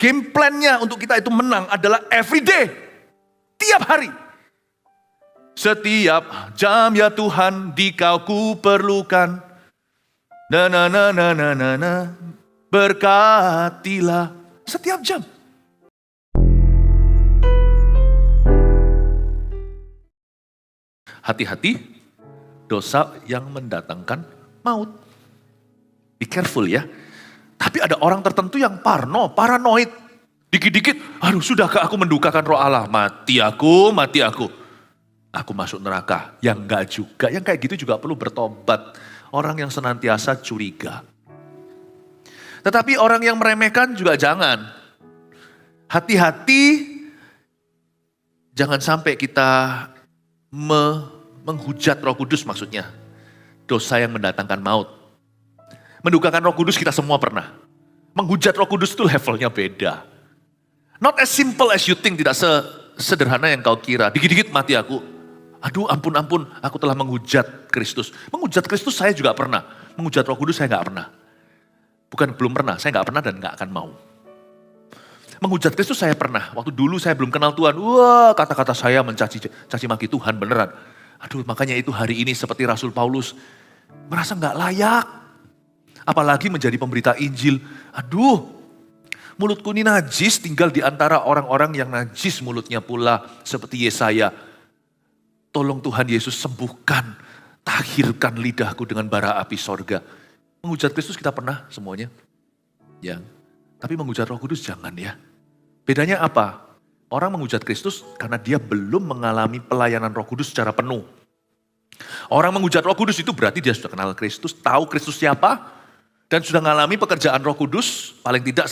Game plan-nya untuk kita itu menang adalah every day. Tiap hari. Setiap jam ya Tuhan di Kau ku perlukan. Berkatilah. Setiap jam. Hati-hati dosa yang mendatangkan maut. Be careful ya. Tapi ada orang tertentu yang paranoid. Dikit-dikit, aduh sudahkah aku mendukakan roh Allah? Mati aku. Aku masuk neraka. Yang enggak juga, yang kayak gitu juga perlu bertobat. Orang yang senantiasa curiga. Tetapi orang yang meremehkan juga jangan. Hati-hati, jangan sampai kita menghujat Roh Kudus maksudnya. Dosa yang mendatangkan maut. Mendukakan Roh Kudus kita semua pernah. Menghujat Roh Kudus itu levelnya beda. Not as simple as you think, tidak sederhana yang kau kira. Dikit-dikit mati aku. Aduh ampun, aku telah menghujat Kristus. Menghujat Kristus saya juga pernah. Menghujat Roh Kudus saya gak pernah. Bukan belum pernah, saya gak pernah dan gak akan mau. Menghujat Kristus saya pernah. Waktu dulu saya belum kenal Tuhan. Wah, kata-kata saya mencaci maki Tuhan beneran. Aduh, makanya itu hari ini seperti Rasul Paulus merasa gak layak. Apalagi menjadi pemberita Injil. Aduh, mulutku ini najis, tinggal di antara orang-orang yang najis mulutnya pula. Seperti Yesaya. Tolong Tuhan Yesus sembuhkan, tahirkan lidahku dengan bara api sorga. Menghujat Kristus kita pernah semuanya. Ya. Tapi menghujat Roh Kudus jangan ya. Bedanya apa? Orang menghujat Kristus karena dia belum mengalami pelayanan Roh Kudus secara penuh. Orang menghujat Roh Kudus itu berarti dia sudah kenal Kristus, tahu Kristus siapa, dan sudah mengalami pekerjaan Roh Kudus, paling tidak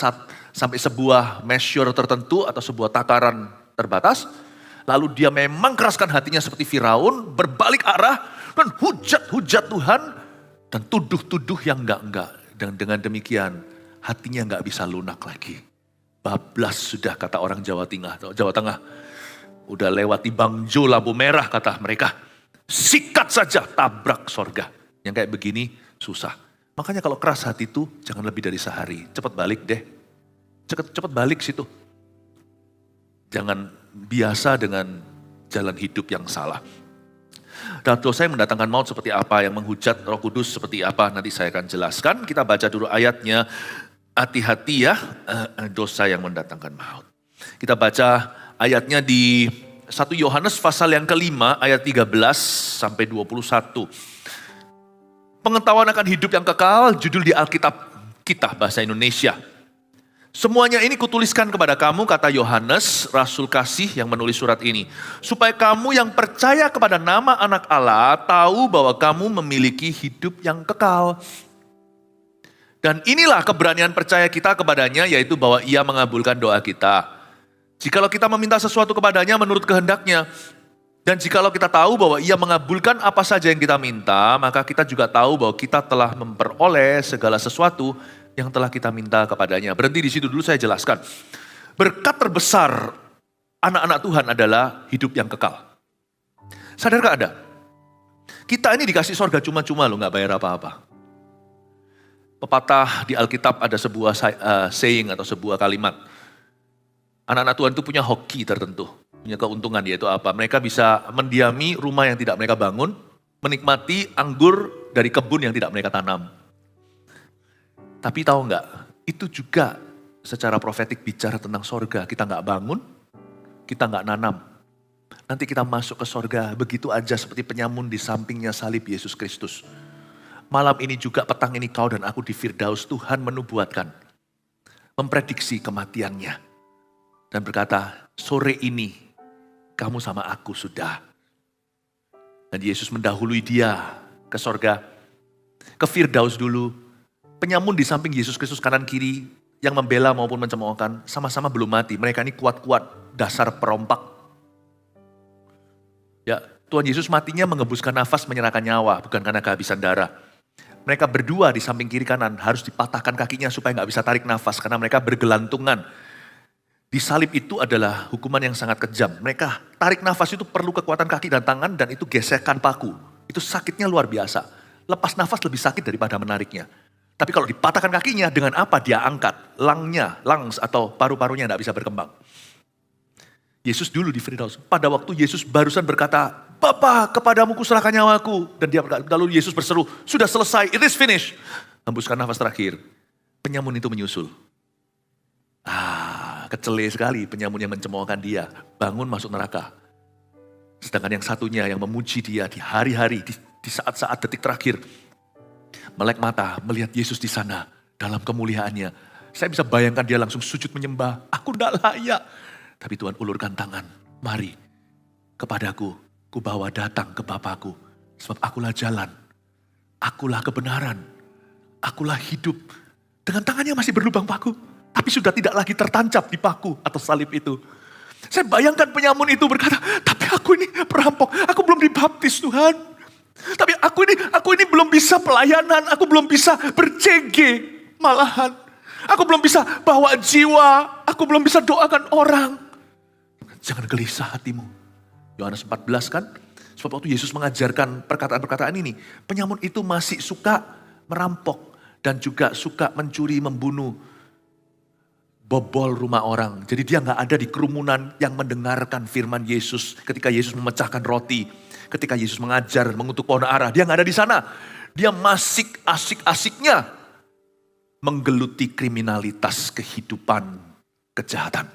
sampai sebuah measure tertentu atau sebuah takaran terbatas. Lalu dia memang keraskan hatinya seperti Firaun, berbalik arah dan hujat Tuhan. Dan tuduh-tuduh yang enggak. Dan dengan demikian hatinya enggak bisa lunak lagi. Bablas sudah kata orang Jawa Tengah. Udah lewati Bangjo lampu merah kata mereka. Sikat saja tabrak sorga. Yang kayak begini susah. Makanya kalau keras hati itu jangan lebih dari sehari. Cepat balik deh. Cepat balik situ. Jangan biasa dengan jalan hidup yang salah. Dan dosa yang mendatangkan maut seperti apa, yang menghujat Roh Kudus seperti apa, nanti saya akan jelaskan. Kita baca dulu ayatnya, hati-hati ya dosa yang mendatangkan maut. Kita baca ayatnya di 1 Yohanes pasal yang kelima ayat 13 sampai 21. Pengetahuan akan hidup yang kekal, judul di Alkitab kita bahasa Indonesia. Semuanya ini kutuliskan kepada kamu, kata Yohanes, Rasul Kasih yang menulis surat ini. Supaya kamu yang percaya kepada nama anak Allah, tahu bahwa kamu memiliki hidup yang kekal. Dan inilah keberanian percaya kita kepadanya, yaitu bahwa ia mengabulkan doa kita. Jikalau kita meminta sesuatu kepadanya menurut kehendaknya, dan jikalau kita tahu bahwa ia mengabulkan apa saja yang kita minta, maka kita juga tahu bahwa kita telah memperoleh segala sesuatu yang telah kita minta kepadanya. Berhenti di situ dulu, saya jelaskan. Berkat terbesar anak-anak Tuhan adalah hidup yang kekal. Sadarkah Anda? Kita ini dikasih sorga cuma-cuma loh, gak bayar apa-apa. Pepatah di Alkitab ada sebuah saying atau sebuah kalimat. Anak-anak Tuhan itu punya hoki tertentu, punya keuntungan, yaitu apa? Mereka bisa mendiami rumah yang tidak mereka bangun, menikmati anggur dari kebun yang tidak mereka tanam. Tapi tahu enggak, itu juga secara profetik bicara tentang sorga. Kita enggak bangun, kita enggak nanam. Nanti kita masuk ke sorga begitu aja seperti penyamun di sampingnya salib Yesus Kristus. Malam ini juga, petang ini kau dan aku di Firdaus, Tuhan menubuatkan, memprediksi kematiannya. Dan berkata, sore ini kamu sama aku sudah. Dan Yesus mendahului dia ke sorga, ke Firdaus dulu. Penyamun di samping Yesus Kristus kanan kiri yang membela maupun mencemoohkan sama-sama belum mati. Mereka ini kuat-kuat, dasar perompak. Ya, Tuhan Yesus matinya mengebuskan nafas, menyerahkan nyawa, bukan karena kehabisan darah. Mereka berdua di samping kiri kanan harus dipatahkan kakinya supaya nggak bisa tarik nafas karena mereka bergelantungan. Di salib itu adalah hukuman yang sangat kejam. Mereka tarik nafas itu perlu kekuatan kaki dan tangan dan itu gesekan paku. Itu sakitnya luar biasa. Lepas nafas lebih sakit daripada menariknya. Tapi kalau dipatahkan kakinya, dengan apa dia angkat? Lungs atau paru-parunya tidak bisa berkembang. Yesus dulu di Firdaus, pada waktu Yesus barusan berkata, Bapa, kepadamu kuserahkan nyawaku. Dan dia lalu Yesus berseru, sudah selesai, it is finished. Hembuskan nafas terakhir, penyamun itu menyusul. Kecele sekali penyamun yang mencemoohkan dia, bangun masuk neraka. Sedangkan yang satunya yang memuji dia di hari-hari, di saat-saat detik terakhir, melek mata melihat Yesus di sana dalam kemuliaannya. Saya bisa bayangkan dia langsung sujud menyembah, aku tidak layak. Tapi Tuhan ulurkan tangan, mari kepadaku, ku bawa datang ke Bapakku. Sebab akulah jalan, akulah kebenaran, akulah hidup. Dengan tangannya masih berlubang paku, tapi sudah tidak lagi tertancap di paku atau salib itu. Saya bayangkan penyamun itu berkata, tapi aku ini perampok, aku belum dibaptis Tuhan. Tapi aku ini belum bisa pelayanan, aku belum bisa bercege malahan. Aku belum bisa bawa jiwa, aku belum bisa doakan orang. Jangan gelisah hatimu. Yohanes 14 kan, sebab waktu Yesus mengajarkan perkataan-perkataan ini, penyamun itu masih suka merampok dan juga suka mencuri, membunuh, bobol rumah orang. Jadi dia gak ada di kerumunan yang mendengarkan firman Yesus ketika Yesus memecahkan roti. Ketika Yesus mengajar, mengutuk pohon ara, dia gak ada di sana. Dia masih asik-asiknya menggeluti kriminalitas kehidupan kejahatan.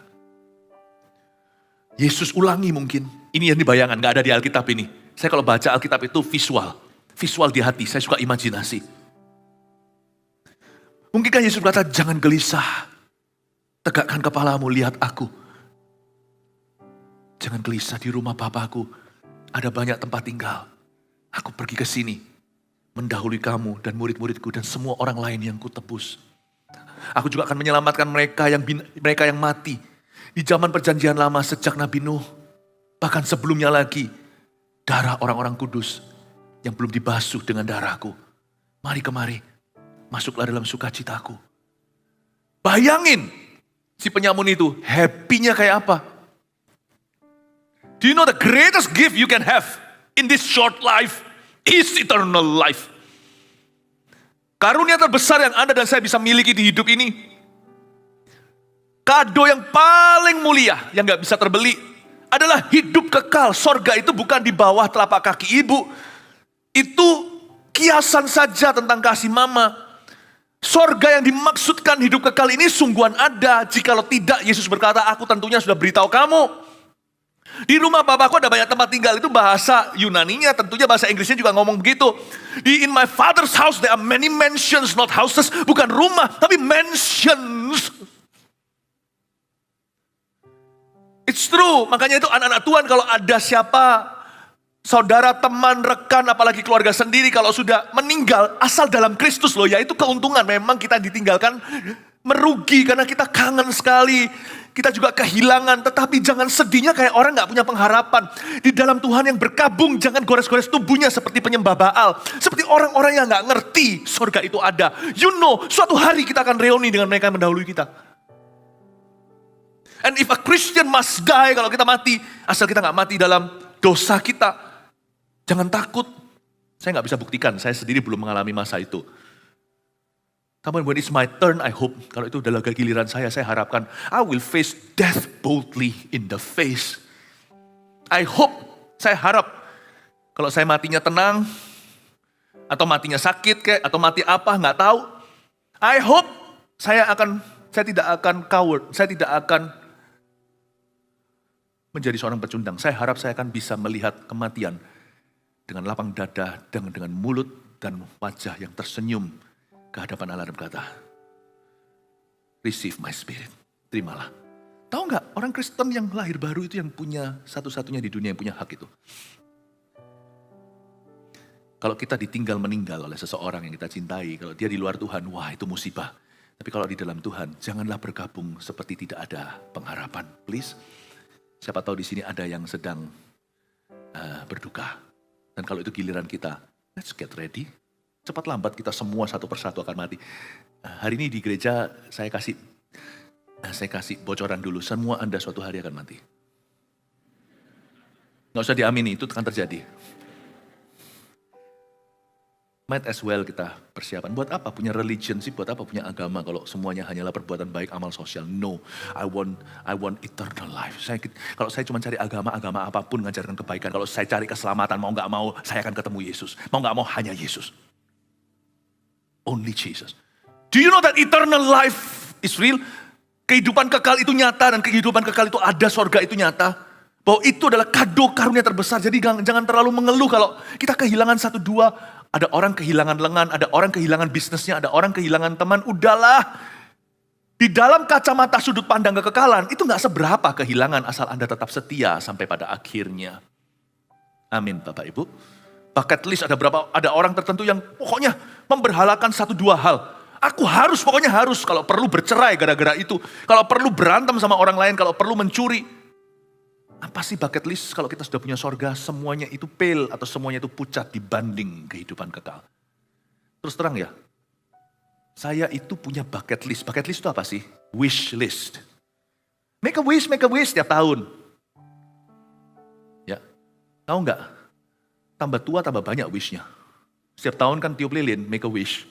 Yesus ulangi mungkin, ini yang dibayangkan, gak ada di Alkitab ini. Saya kalau baca Alkitab itu visual di hati, saya suka imajinasi. Mungkinkah Yesus berkata, jangan gelisah, tegakkan kepalamu, lihat aku. Jangan gelisah, di rumah Bapakku ada banyak tempat tinggal. Aku pergi ke sini, mendahului kamu dan murid-muridku dan semua orang lain yang kutebus. Aku juga akan menyelamatkan mereka yang mati. Di zaman perjanjian lama sejak Nabi Nuh, bahkan sebelumnya lagi, darah orang-orang kudus yang belum dibasuh dengan darahku. Mari kemari, masuklah dalam sukacitaku. Bayangin si penyamun itu, happy-nya kayak apa? Do you know the greatest gift you can have in this short life is eternal life? Karunia terbesar yang Anda dan saya bisa miliki di hidup ini, kado yang paling mulia yang gak bisa terbeli adalah hidup kekal. Sorga itu bukan di bawah telapak kaki ibu. Itu kiasan saja tentang kasih mama. Sorga yang dimaksudkan hidup kekal ini sungguhan ada. Jikalau tidak, Yesus berkata, aku tentunya sudah beritahu kamu. Di rumah Bapakku ada banyak tempat tinggal. Itu bahasa Yunaninya, tentunya bahasa Inggrisnya juga ngomong begitu. In my father's house there are many mansions, not houses. Bukan rumah, tapi mansions. It's true, makanya itu anak-anak Tuhan kalau ada siapa, saudara, teman, rekan, apalagi keluarga sendiri kalau sudah meninggal, asal dalam Kristus loh, ya itu keuntungan. Memang kita ditinggalkan merugi karena kita kangen sekali, kita juga kehilangan, tetapi jangan sedihnya kayak orang gak punya pengharapan. Di dalam Tuhan yang berkabung, jangan gores-gores tubuhnya seperti penyembah Baal, seperti orang-orang yang gak ngerti surga itu ada. You know, suatu hari kita akan reuni dengan mereka yang mendahului kita. And if a Christian must die, kalau kita mati, asal kita gak mati dalam dosa kita, jangan takut. Saya gak bisa buktikan, saya sendiri belum mengalami masa itu. Tapi when it's my turn, I hope, kalau itu adalah giliran saya harapkan, I will face death boldly in the face. I hope, saya harap, kalau saya matinya tenang, atau matinya sakit kayak, atau mati apa, gak tahu. I hope, saya tidak akan coward, saya tidak akan menjadi seorang pecundang. Saya harap saya akan bisa melihat kematian dengan lapang dada, dengan mulut dan wajah yang tersenyum ke hadapan Allah dan berkata, receive my spirit, terimalah. Tahu nggak, orang Kristen yang lahir baru itu yang punya satu-satunya di dunia yang punya hak itu. Kalau kita ditinggal meninggal oleh seseorang yang kita cintai, kalau dia di luar Tuhan, wah itu musibah. Tapi kalau di dalam Tuhan, janganlah bergabung seperti tidak ada pengharapan, please. Siapa tahu di sini ada yang sedang berduka. Dan kalau itu giliran kita, let's get ready. Cepat lambat kita semua satu persatu akan mati. Hari ini di gereja saya kasih bocoran dulu. Semua Anda suatu hari akan mati. Nggak usah diamini, itu akan terjadi. Might as well kita persiapan. Buat apa punya religion sih? Buat apa punya agama kalau semuanya hanyalah perbuatan baik, amal sosial? No, I want eternal life. Kalau saya cuma cari agama apapun ngajarkan kebaikan. Kalau saya cari keselamatan, mau nggak mau, saya akan ketemu Yesus. Mau nggak mau, hanya Yesus. Only Jesus. Do you know that eternal life is real? Kehidupan kekal itu nyata dan kehidupan kekal itu ada, sorga itu nyata. Bahwa itu adalah kado karunia terbesar. Jadi jangan terlalu mengeluh kalau kita kehilangan satu dua. Ada orang kehilangan lengan, ada orang kehilangan bisnisnya, ada orang kehilangan teman. Udahlah. Di dalam kacamata sudut pandang kekekalan, itu gak seberapa kehilangan asal Anda tetap setia sampai pada akhirnya. Amin Bapak Ibu. Bucket list ada orang tertentu yang pokoknya memberhalakan satu dua hal. Aku harus, pokoknya harus. Kalau perlu bercerai gara-gara itu. Kalau perlu berantem sama orang lain, kalau perlu mencuri. Apa sih bucket list kalau kita sudah punya sorga, semuanya itu pale atau semuanya itu pucat dibanding kehidupan kekal. Terus terang ya, saya itu punya bucket list. Bucket list itu apa sih? Wish list. Make a wish setiap tahun. Ya, tahu nggak? Tambah tua tambah banyak wishnya. Setiap tahun kan tiup lilin, make a wish.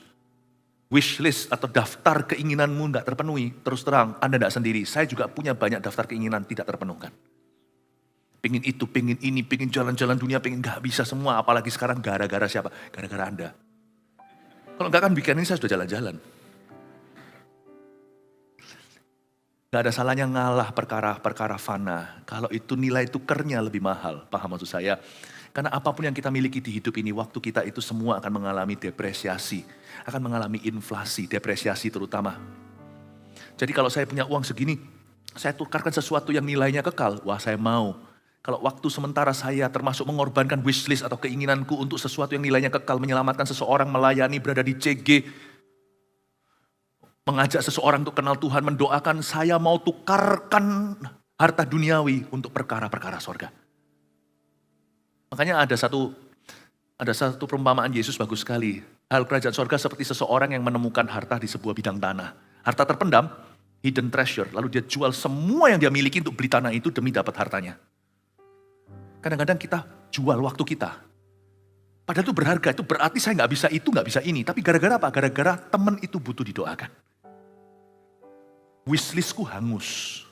Wish list atau daftar keinginanmu nggak terpenuhi. Terus terang, Anda nggak sendiri. Saya juga punya banyak daftar keinginan tidak terpenuhkan. Pengen itu, pengen ini, pengen jalan-jalan dunia, pengen gak bisa semua. Apalagi sekarang gara-gara siapa? Gara-gara Anda. Kalau enggak kan weekend ini saya sudah jalan-jalan. Gak ada salahnya ngalah perkara-perkara fana. Kalau itu nilai tukernya lebih mahal. Paham maksud saya? Karena apapun yang kita miliki di hidup ini, waktu kita itu semua akan mengalami depresiasi. Akan mengalami inflasi, depresiasi terutama. Jadi kalau saya punya uang segini, saya tukarkan sesuatu yang nilainya kekal. Wah saya mau. Kalau waktu sementara saya termasuk mengorbankan wishlist atau keinginanku untuk sesuatu yang nilainya kekal, menyelamatkan seseorang, melayani, berada di CG, mengajak seseorang untuk kenal Tuhan, mendoakan, saya mau tukarkan harta duniawi untuk perkara-perkara sorga. Makanya ada satu perumpamaan Yesus bagus sekali. Hal kerajaan sorga seperti seseorang yang menemukan harta di sebuah bidang tanah. Harta terpendam, hidden treasure. Lalu dia jual semua yang dia miliki untuk beli tanah itu demi dapat hartanya. Kadang-kadang kita jual waktu kita. Padahal itu berharga, itu berarti saya nggak bisa itu, nggak bisa ini. Tapi gara-gara apa? Gara-gara teman itu butuh didoakan. Wishlistku hangus.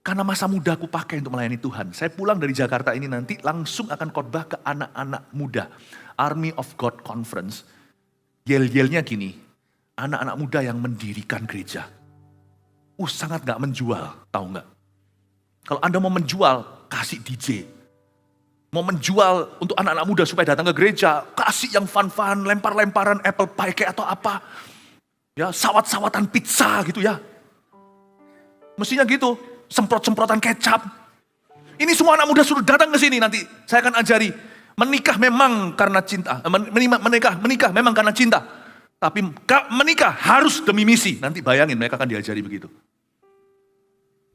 Karena masa muda aku pakai untuk melayani Tuhan. Saya pulang dari Jakarta ini nanti langsung akan khotbah ke anak-anak muda. Army of God Conference. Yel-yelnya gini, anak-anak muda yang mendirikan gereja. Sangat gak menjual, tahu nggak? Kalau Anda mau menjual, kasih DJ. Mau menjual untuk anak-anak muda supaya datang ke gereja, kasih yang fun-fun, lempar-lemparan apple pie kayak atau apa. Ya, sawat-sawatan pizza gitu ya. Mestinya gitu, semprot-semprotan kecap. Ini semua anak muda suruh datang ke sini nanti. Saya akan ajari, menikah memang karena cinta. Menikah memang karena cinta. Tapi menikah harus demi misi. Nanti bayangin mereka akan diajari begitu.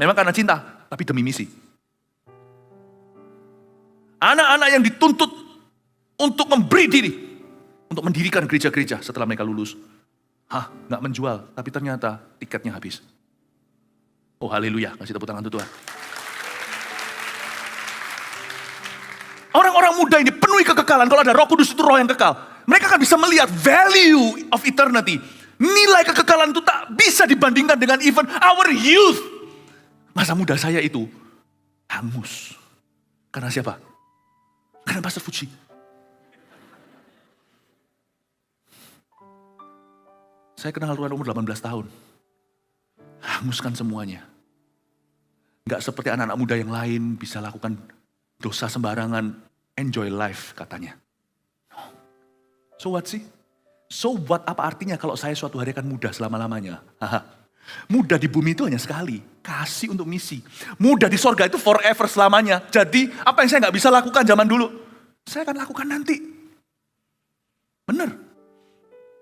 Memang karena cinta, tapi demi misi. Anak-anak yang dituntut untuk memberi diri. Untuk mendirikan gereja-gereja setelah mereka lulus. Nggak menjual, tapi ternyata tiketnya habis. Oh haleluya, kasih tepuk tangan untuk Tuhan. Orang-orang muda ini penuhi kekekalan. Kalau ada Roh Kudus itu roh yang kekal. Mereka akan bisa melihat value of eternity. Nilai kekekalan itu tak bisa dibandingkan dengan even our youth. Masa muda saya itu hangus. Karena siapa? Karena Pastor Fuji. Saya kenal Tuhan umur 18 tahun. Hanguskan semuanya. Gak seperti anak-anak muda yang lain bisa lakukan dosa sembarangan. Enjoy life katanya. No. So what sih? So what apa artinya kalau saya suatu hari akan muda selama-lamanya? Muda di bumi itu hanya sekali. Kasih untuk misi. Muda di sorga itu forever selamanya. Jadi apa yang saya gak bisa lakukan zaman dulu, saya akan lakukan nanti. Bener.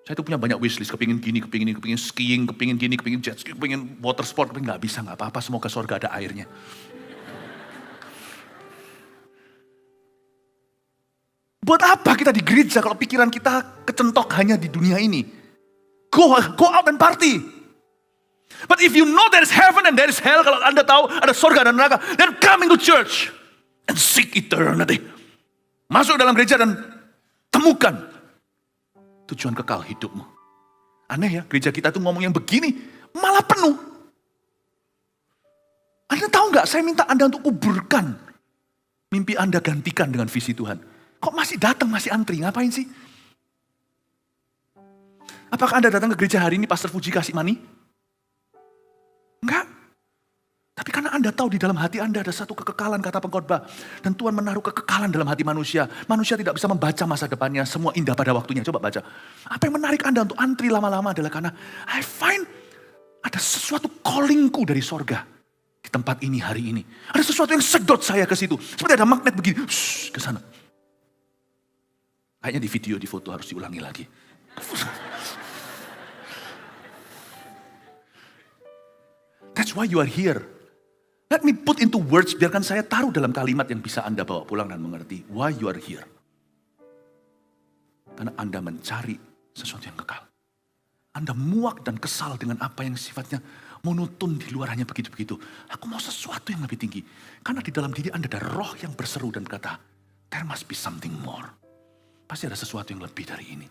Saya itu punya banyak wishlist, kepingin gini, kepingin skiing, kepingin gini, kepingin jet ski, kepingin water sport, tapi gak bisa, gak apa-apa, semoga sorga ada airnya. Buat apa kita di gereja kalau pikiran kita kecentok hanya di dunia ini? Go out and party. But if you know there is heaven and there is hell, kalau Anda tahu ada sorga dan neraka, then come into church and seek eternity. Masuk dalam gereja dan temukan tujuan kekal hidupmu. Aneh ya, gereja kita tuh ngomong yang begini, malah penuh. Anda tahu nggak, saya minta Anda untuk kuburkan mimpi Anda, gantikan dengan visi Tuhan. Kok masih datang, masih antri, ngapain sih? Apakah Anda datang ke gereja hari ini, Pastor Fuji kasih money? Enggak. Tapi karena Anda tahu di dalam hati Anda ada satu kekekalan, kata pengkhotbah. Dan Tuhan menaruh kekekalan dalam hati manusia. Manusia tidak bisa membaca masa depannya, semua indah pada waktunya. Coba baca. Apa yang menarik Anda untuk antri lama-lama adalah karena I find ada sesuatu callingku dari sorga. Di tempat ini hari ini. Ada sesuatu yang sedot saya ke situ. Seperti ada magnet begini, ke sana. Kayaknya di video, di foto harus diulangi lagi. That's why you are here. Let me put into words, biarkan saya taruh dalam kalimat yang bisa Anda bawa pulang dan mengerti. Why you are here. Karena Anda mencari sesuatu yang kekal. Anda muak dan kesal dengan apa yang sifatnya monoton di luar hanya begitu-begitu. Aku mau sesuatu yang lebih tinggi. Karena di dalam diri Anda ada roh yang berseru dan kata, there must be something more. Pasti ada sesuatu yang lebih dari ini.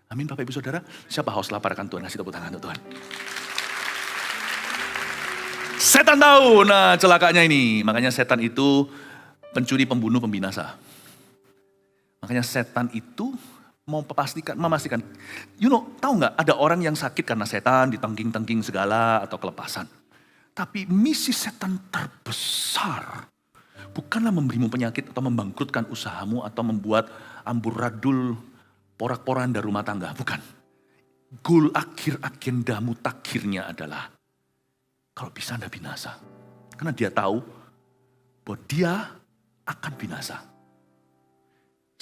Amin Bapak Ibu Saudara. Siapa haus lapar akan Tuhan? Kasih tepuk tangan untuk Tuhan. Setan tahu, nah celakanya ini. Makanya setan itu pencuri, pembunuh, pembinasa. Makanya setan itu mau memastikan. Tahu nggak ada orang yang sakit karena setan, ditengking-tengking segala atau kelepasan. Tapi misi setan terbesar bukanlah memberimu penyakit atau membangkrutkan usahamu atau membuat amburadul porak-poranda rumah tangga. Bukan. Goal akhir agendamu takhirnya adalah kalau bisa Anda binasa. Karena dia tahu bahwa dia akan binasa.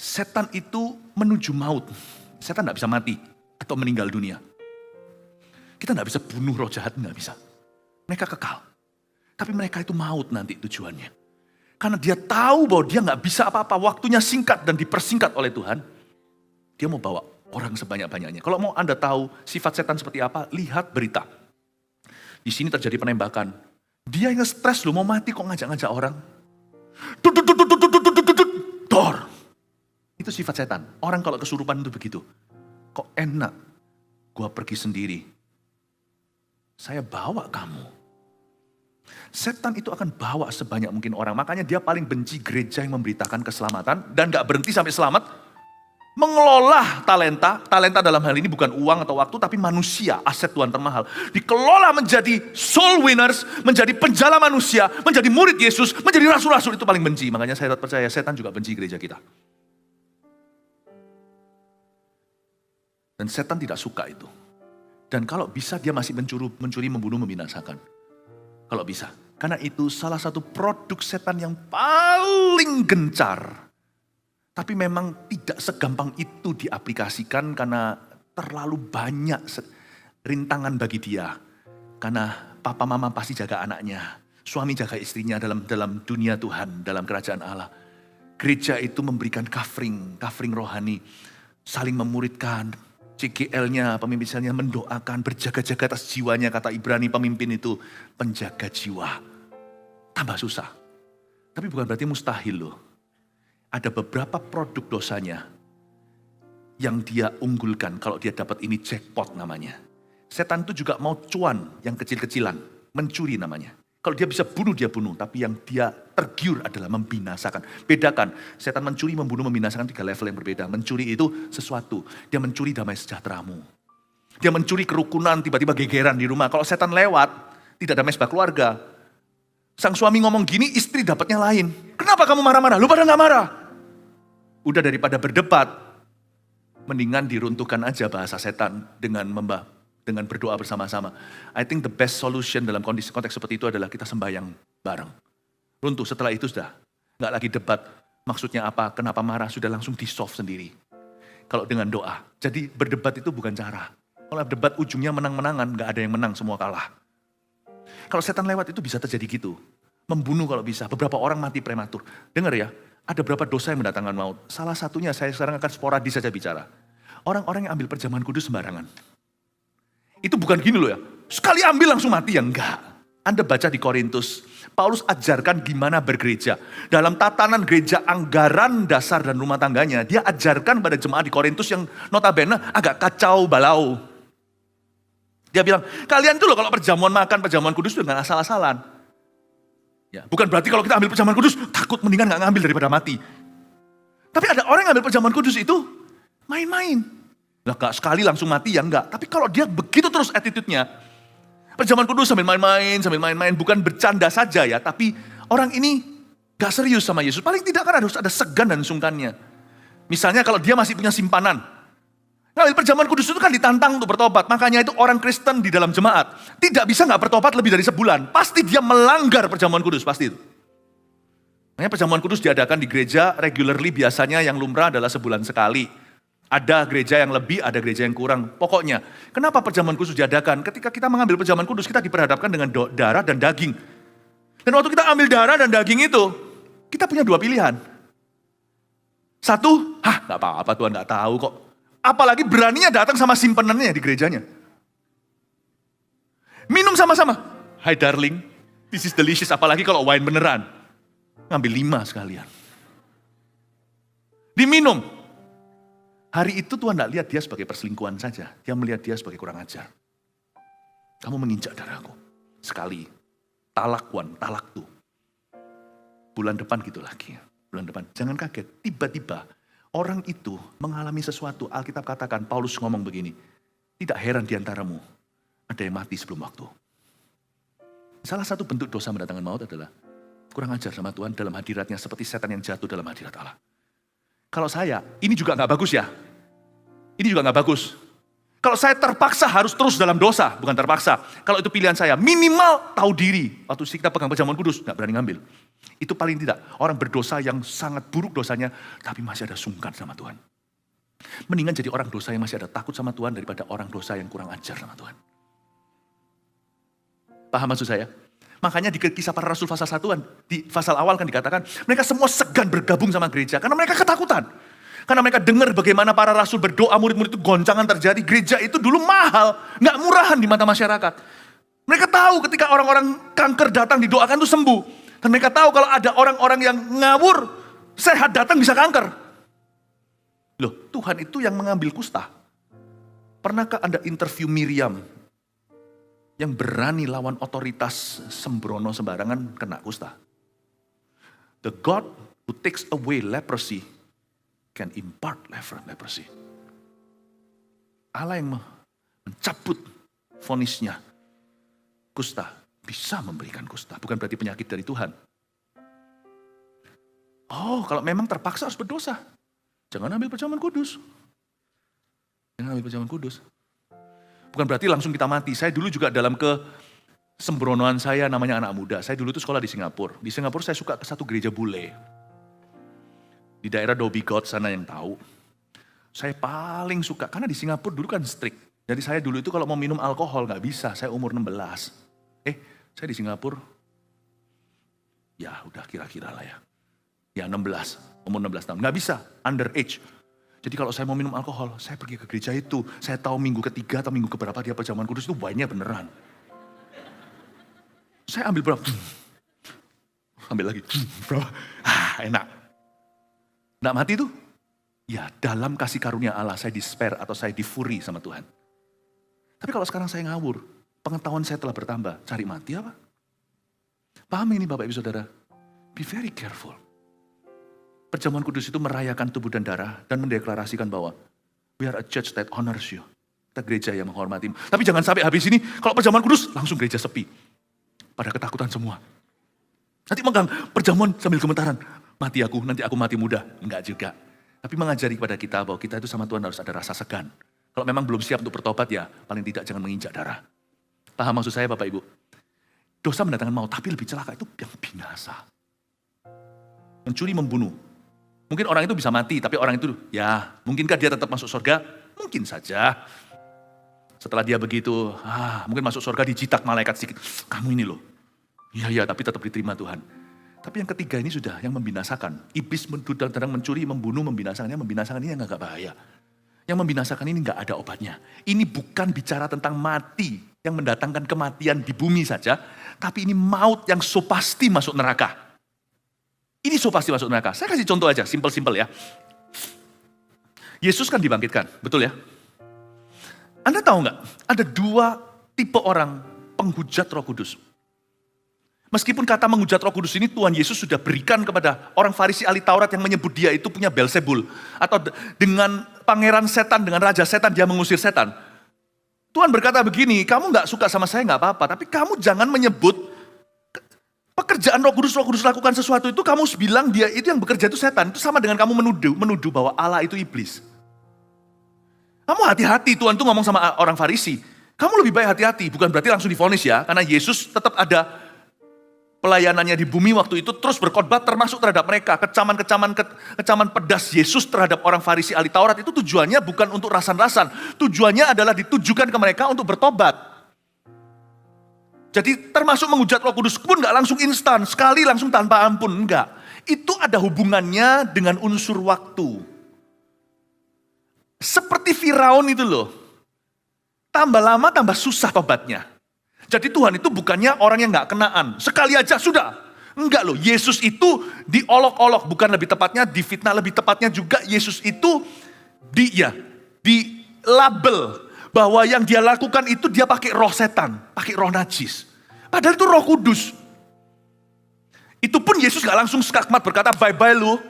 Setan itu menuju maut. Setan tidak bisa mati atau meninggal dunia. Kita tidak bisa bunuh roh jahat, tidak bisa. Mereka kekal. Tapi mereka itu maut nanti tujuannya. Karena dia tahu bahwa dia nggak bisa apa-apa. Waktunya singkat dan dipersingkat oleh Tuhan. Dia mau bawa orang sebanyak-banyaknya. Kalau mau Anda tahu sifat setan seperti apa, lihat berita. Di sini terjadi penembakan. Dia yang stres loh, mau mati kok ngajak-ngajak orang. Dor. Itu sifat setan. Orang kalau kesurupan itu begitu. Kok enak, gua pergi sendiri. Saya bawa kamu. Setan itu akan bawa sebanyak mungkin orang. Makanya dia paling benci gereja yang memberitakan keselamatan. Dan gak berhenti sampai selamat. Mengelola talenta. Talenta dalam hal ini bukan uang atau waktu, tapi manusia, aset Tuhan termahal. Dikelola menjadi soul winners, menjadi penjala manusia, menjadi murid Yesus, menjadi rasul-rasul, itu paling benci. Makanya saya percaya setan juga benci gereja kita. Dan setan tidak suka itu. Dan kalau bisa dia masih mencuri, membunuh, membinasakan. Kalau bisa. Karena itu salah satu produk setan yang paling gencar. Tapi memang tidak segampang itu diaplikasikan karena terlalu banyak rintangan bagi dia. Karena papa mama pasti jaga anaknya. Suami jaga istrinya dalam dunia Tuhan, dalam kerajaan Allah. Gereja itu memberikan covering rohani. Saling memuridkan. CGL-nya, pemimpin selnya mendoakan, berjaga-jaga atas jiwanya. Kata Ibrani pemimpin itu penjaga jiwa. Tambah susah. Tapi bukan berarti mustahil loh. Ada beberapa produk dosanya yang dia unggulkan. Kalau dia dapat ini jackpot namanya. Setan itu juga mau cuan yang kecil-kecilan. Mencuri namanya. Kalau dia bisa bunuh, dia bunuh. Tapi yang dia tergiur adalah membinasakan. Bedakan, setan mencuri, membunuh, membinasakan 3 level yang berbeda. Mencuri itu sesuatu. Dia mencuri damai sejahteramu. Dia mencuri kerukunan, tiba-tiba gegeran di rumah. Kalau setan lewat, tidak damai sebuah keluarga. Sang suami ngomong gini, istri dapatnya lain. Kenapa kamu marah-marah? Lu pada gak marah? Udah daripada berdebat, mendingan diruntuhkan aja bahasa setan dengan berdoa bersama-sama. I think the best solution dalam konteks seperti itu adalah kita sembahyang bareng. Runtuh, setelah itu sudah nggak lagi debat. Maksudnya apa, kenapa marah, sudah langsung di-solve sendiri. Kalau dengan doa. Jadi berdebat itu bukan cara. Kalau debat ujungnya menang-menangan, nggak ada yang menang, semua kalah. Kalau setan lewat itu bisa terjadi gitu. Membunuh kalau bisa, beberapa orang mati prematur. Dengar ya, ada berapa dosa yang mendatangkan maut. Salah satunya saya sekarang akan sporadis saja bicara. Orang-orang yang ambil perjamuan kudus sembarangan. Itu bukan gini loh ya, sekali ambil langsung mati ya, enggak. Anda baca di Korintus, Paulus ajarkan gimana bergereja. Dalam tatanan gereja anggaran dasar dan rumah tangganya, dia ajarkan pada jemaat di Korintus yang notabene agak kacau balau. Dia bilang, kalian tuh loh kalau perjamuan makan, perjamuan kudus itu dengan asal-asalan. Ya, bukan berarti kalau kita ambil perjamuan kudus, takut mendingan gak ngambil daripada mati. Tapi ada orang yang ambil perjamuan kudus itu main-main. Lah gak sekali langsung mati ya enggak. Tapi kalau dia begitu terus attitude-nya, perjamuan kudus sambil main-main, bukan bercanda saja ya. Tapi orang ini gak serius sama Yesus. Paling tidak kan harus ada segan dan sungkannya. Misalnya kalau dia masih punya simpanan. Ngambil perjamuan kudus itu kan ditantang untuk bertobat. Makanya itu orang Kristen di dalam jemaat tidak bisa gak bertobat lebih dari sebulan. Pasti dia melanggar perjamuan kudus, pasti itu. Makanya perjamuan kudus diadakan di gereja regularly, biasanya yang lumrah adalah sebulan sekali. Ada gereja yang lebih, ada gereja yang kurang. Pokoknya, kenapa perjamuan kudus diadakan? Ketika kita mengambil perjamuan kudus, kita diperhadapkan dengan darah dan daging. Dan waktu kita ambil darah dan daging itu, kita punya dua pilihan. Satu, gak apa-apa Tuhan gak tahu kok. Apalagi beraninya datang sama simpenannya di gerejanya. Minum sama-sama. Hi darling, this is delicious. Apalagi kalau wine beneran. Ngambil 5 sekalian. Diminum. Hari itu Tuhan tidak lihat dia sebagai perselingkuhan saja. Dia melihat dia sebagai kurang ajar. Kamu menginjak darahku. Sekali. Talak one, talak tuh. Bulan depan gitu lagi. Bulan depan. Jangan kaget. Tiba-tiba orang itu mengalami sesuatu. Alkitab katakan, Paulus ngomong begini. Tidak heran diantaramu. Ada yang mati sebelum waktu. Salah satu bentuk dosa mendatangkan maut adalah kurang ajar sama Tuhan dalam hadiratnya seperti setan yang jatuh dalam hadirat Allah. Kalau saya, ini juga gak bagus ya. Ini juga gak bagus. Kalau saya terpaksa harus terus dalam dosa, bukan terpaksa. Kalau itu pilihan saya, minimal tahu diri. Waktu kita pegang perjamuan kudus, gak berani ngambil. Itu paling tidak, orang berdosa yang sangat buruk dosanya, tapi masih ada sungkan sama Tuhan. Mendingan jadi orang dosa yang masih ada takut sama Tuhan daripada orang dosa yang kurang ajar sama Tuhan. Paham maksud saya? Makanya di kisah para rasul pasal 1, di pasal awal kan dikatakan, mereka semua segan bergabung sama gereja, karena mereka ketakutan. Karena mereka dengar bagaimana para rasul berdoa, murid-murid itu goncangan terjadi. Gereja itu dulu mahal, gak murahan di mata masyarakat. Mereka tahu ketika orang-orang kanker datang didoakan itu sembuh. Dan mereka tahu kalau ada orang-orang yang ngawur, sehat datang bisa kanker. Loh, Tuhan itu yang mengambil kusta. Pernahkah Anda interview Miriam? Yang berani lawan otoritas sembrono sembarangan kena kusta. The God who takes away leprosy can impart leprosy. Allah yang mencabut vonisnya kusta bisa memberikan kusta. Bukan berarti penyakit dari Tuhan. Oh, kalau memang terpaksa harus berdosa. Jangan ambil perjamuan kudus. Jangan ambil perjamuan kudus. Bukan berarti langsung kita mati. Saya dulu juga dalam kesembronoan saya namanya anak muda. Saya dulu tuh sekolah di Singapura. Di Singapura saya suka ke satu gereja bule. Di daerah Dhoby Ghaut sana yang tahu. Saya paling suka, karena di Singapura dulu kan strict. Jadi saya dulu itu kalau mau minum alkohol gak bisa, saya umur 16. Saya di Singapura, ya udah kira-kira lah ya. Ya 16, umur 16 tahun. Gak bisa, underage. Jadi kalau saya mau minum alkohol, saya pergi ke gereja itu. Saya tahu minggu ketiga atau minggu keberapa dia perjamuan kudus itu wine-nya beneran. Saya ambil berapa? Ambil lagi. Berapa? Enak. Nggak mati tuh? Ya dalam kasih karunia Allah saya di-spare atau saya difuri sama Tuhan. Tapi kalau sekarang saya ngawur, pengetahuan saya telah bertambah. Cari mati apa? Paham ini Bapak Ibu Saudara? Be very careful. Perjamuan kudus itu merayakan tubuh dan darah dan mendeklarasikan bahwa we are a church that honors you. Kita gereja yang menghormati. Tapi jangan sampai habis ini, kalau perjamuan kudus langsung gereja sepi. Pada ketakutan semua. Nanti megang perjamuan sambil gemetaran. Mati aku, nanti aku mati muda. Enggak juga. Tapi mengajari kepada kita bahwa kita itu sama Tuhan harus ada rasa segan. Kalau memang belum siap untuk bertobat ya, paling tidak jangan menginjak darah. Paham maksud saya Bapak Ibu? Dosa mendatangkan maut, tapi lebih celaka itu yang binasa. Mencuri, membunuh. Mungkin orang itu bisa mati, tapi orang itu, ya mungkinkah dia tetap masuk surga? Mungkin saja. Setelah dia begitu, mungkin masuk surga dijitak malaikat sedikit. Kamu ini loh. Iya, tapi tetap diterima Tuhan. Tapi yang ketiga ini sudah yang membinasakan. Iblis sedang mencuri, membunuh, membinasakan ini yang agak bahaya. Yang membinasakan ini nggak ada obatnya. Ini bukan bicara tentang mati yang mendatangkan kematian di bumi saja, tapi ini maut yang so pasti masuk neraka. Ini so pasti masuk neraka. Saya kasih contoh aja, simple-simple ya. Yesus kan dibangkitkan, betul ya? Anda tahu nggak? Ada dua tipe orang penghujat Roh Kudus. Meskipun kata menghujat Roh Kudus ini Tuhan Yesus sudah berikan kepada orang Farisi ahli Taurat yang menyebut dia itu punya Belzebul. Atau dengan pangeran setan, dengan raja setan dia mengusir setan. Tuhan berkata begini, kamu gak suka sama saya gak apa-apa, tapi kamu jangan menyebut pekerjaan Roh Kudus lakukan sesuatu itu kamu bilang dia itu yang bekerja itu setan. Itu sama dengan kamu menuduh bahwa Allah itu iblis. Kamu hati-hati, Tuhan tuh ngomong sama orang Farisi. Kamu lebih baik hati-hati, bukan berarti langsung divonis ya. Karena Yesus tetap ada pelayanannya di bumi waktu itu terus berkhotbah termasuk terhadap mereka. Kecaman pedas Yesus terhadap orang Farisi ahli Taurat itu tujuannya bukan untuk rasan-rasan. Tujuannya adalah ditujukan ke mereka untuk bertobat. Jadi termasuk menghujat Roh Kudus pun gak langsung instan, sekali langsung tanpa ampun, enggak. Itu ada hubungannya dengan unsur waktu. Seperti Firaun itu loh. Tambah lama tambah susah tobatnya. Jadi Tuhan itu bukannya orang yang gak kenaan. Sekali aja sudah. Enggak loh, Yesus itu diolok-olok. Bukan lebih tepatnya, difitnah lebih tepatnya juga. Yesus itu di label. Bahwa yang dia lakukan itu dia pakai roh setan. Pakai roh najis. Padahal itu Roh Kudus. Itu pun Yesus gak langsung skakmat berkata bye-bye lu.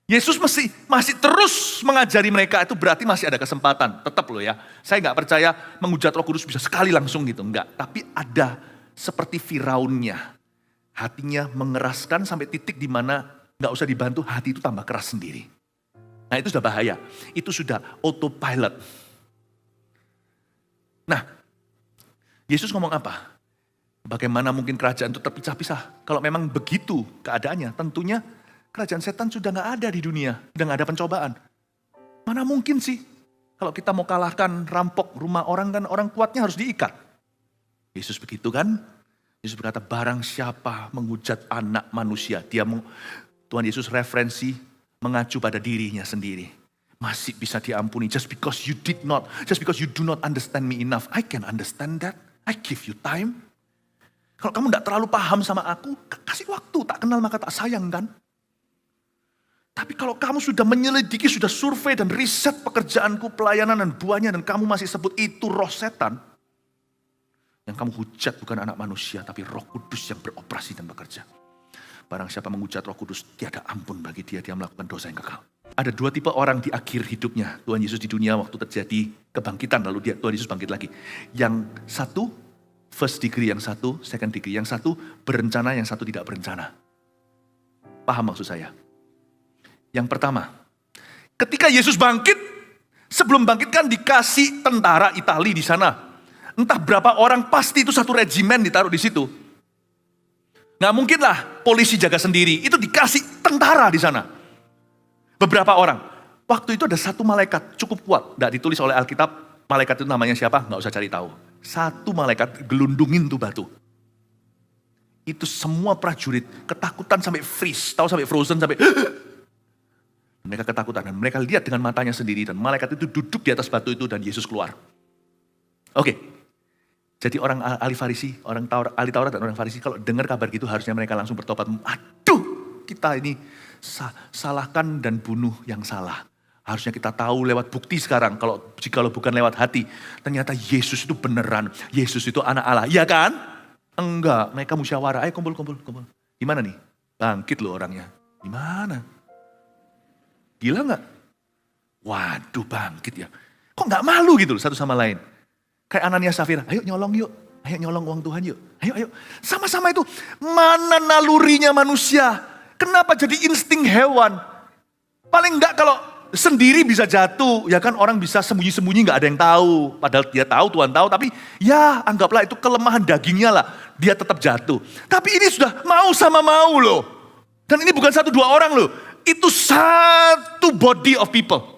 Yesus masih terus mengajari mereka, itu berarti masih ada kesempatan. Tetap loh ya, saya gak percaya menghujat Roh Kudus bisa sekali langsung gitu, enggak. Tapi ada seperti Firaunnya. Hatinya mengeraskan sampai titik di mana gak usah dibantu, hati itu tambah keras sendiri. Nah itu sudah bahaya, itu sudah autopilot. Nah, Yesus ngomong apa? Bagaimana mungkin kerajaan itu terpisah-pisah? Kalau memang begitu keadaannya, tentunya kerajaan setan sudah gak ada di dunia, sudah gak ada pencobaan. Mana mungkin sih, kalau kita mau kalahkan rampok rumah orang kan orang kuatnya harus diikat. Yesus begitu kan? Yesus berkata barang siapa menghujat anak manusia, Tuhan Yesus referensi mengacu pada dirinya sendiri. Masih bisa diampuni just because you do not understand me enough. I can understand that, I give you time. Kalau kamu gak terlalu paham sama aku, kasih waktu, tak kenal maka tak sayang kan? Tapi kalau kamu sudah menyelidiki, sudah survei dan riset pekerjaanku, pelayanan dan buahnya, dan kamu masih sebut itu roh setan, yang kamu hujat bukan anak manusia, tapi Roh Kudus yang beroperasi dan bekerja. Barang siapa menghujat Roh Kudus, tiada ampun bagi dia melakukan dosa yang kekal. Ada dua tipe orang di akhir hidupnya. Tuhan Yesus di dunia waktu terjadi kebangkitan, lalu Tuhan Yesus bangkit lagi. Yang satu, first degree, yang satu, second degree. Yang satu berencana, yang satu tidak berencana. Paham maksud saya? Yang pertama, ketika Yesus bangkit, sebelum bangkit kan dikasih tentara Itali di sana. Entah berapa orang, pasti itu satu regimen ditaruh di situ. Nggak mungkin lah polisi jaga sendiri, itu dikasih tentara di sana. Beberapa orang. Waktu itu ada satu malaikat cukup kuat, nggak ditulis oleh Alkitab, malaikat itu namanya siapa, nggak usah cari tahu. Satu malaikat gelundungin tuh batu. Itu semua prajurit ketakutan sampai freeze, tahu sampai frozen, sampai mereka ketakutan dan mereka lihat dengan matanya sendiri dan malaikat itu duduk di atas batu itu dan Yesus keluar. Oke. Jadi orang ahli Farisi, ahli Taurat dan orang Farisi kalau dengar kabar gitu harusnya mereka langsung bertobat. Aduh, kita ini salahkan dan bunuh yang salah. Harusnya kita tahu lewat bukti sekarang jikalau bukan lewat hati. Ternyata Yesus itu beneran, Yesus itu anak Allah. Iya kan? Enggak, mereka musyawarah. Ayo kumpul. Gimana nih? Bangkit loh orangnya. Gimana? Gila gak? Waduh bangkit ya. Kok gak malu gitu loh satu sama lain. Kayak Ananias Safira, ayo nyolong yuk. Ayo nyolong uang Tuhan yuk. Ayo. Sama-sama itu. Mana nalurinya manusia? Kenapa jadi insting hewan? Paling enggak kalau sendiri bisa jatuh. Ya kan orang bisa sembunyi-sembunyi gak ada yang tahu. Padahal dia tahu, Tuhan tahu. Tapi ya anggaplah itu kelemahan dagingnya lah. Dia tetap jatuh. Tapi ini sudah mau sama mau loh. Dan ini bukan satu dua orang loh. Itu satu body of people.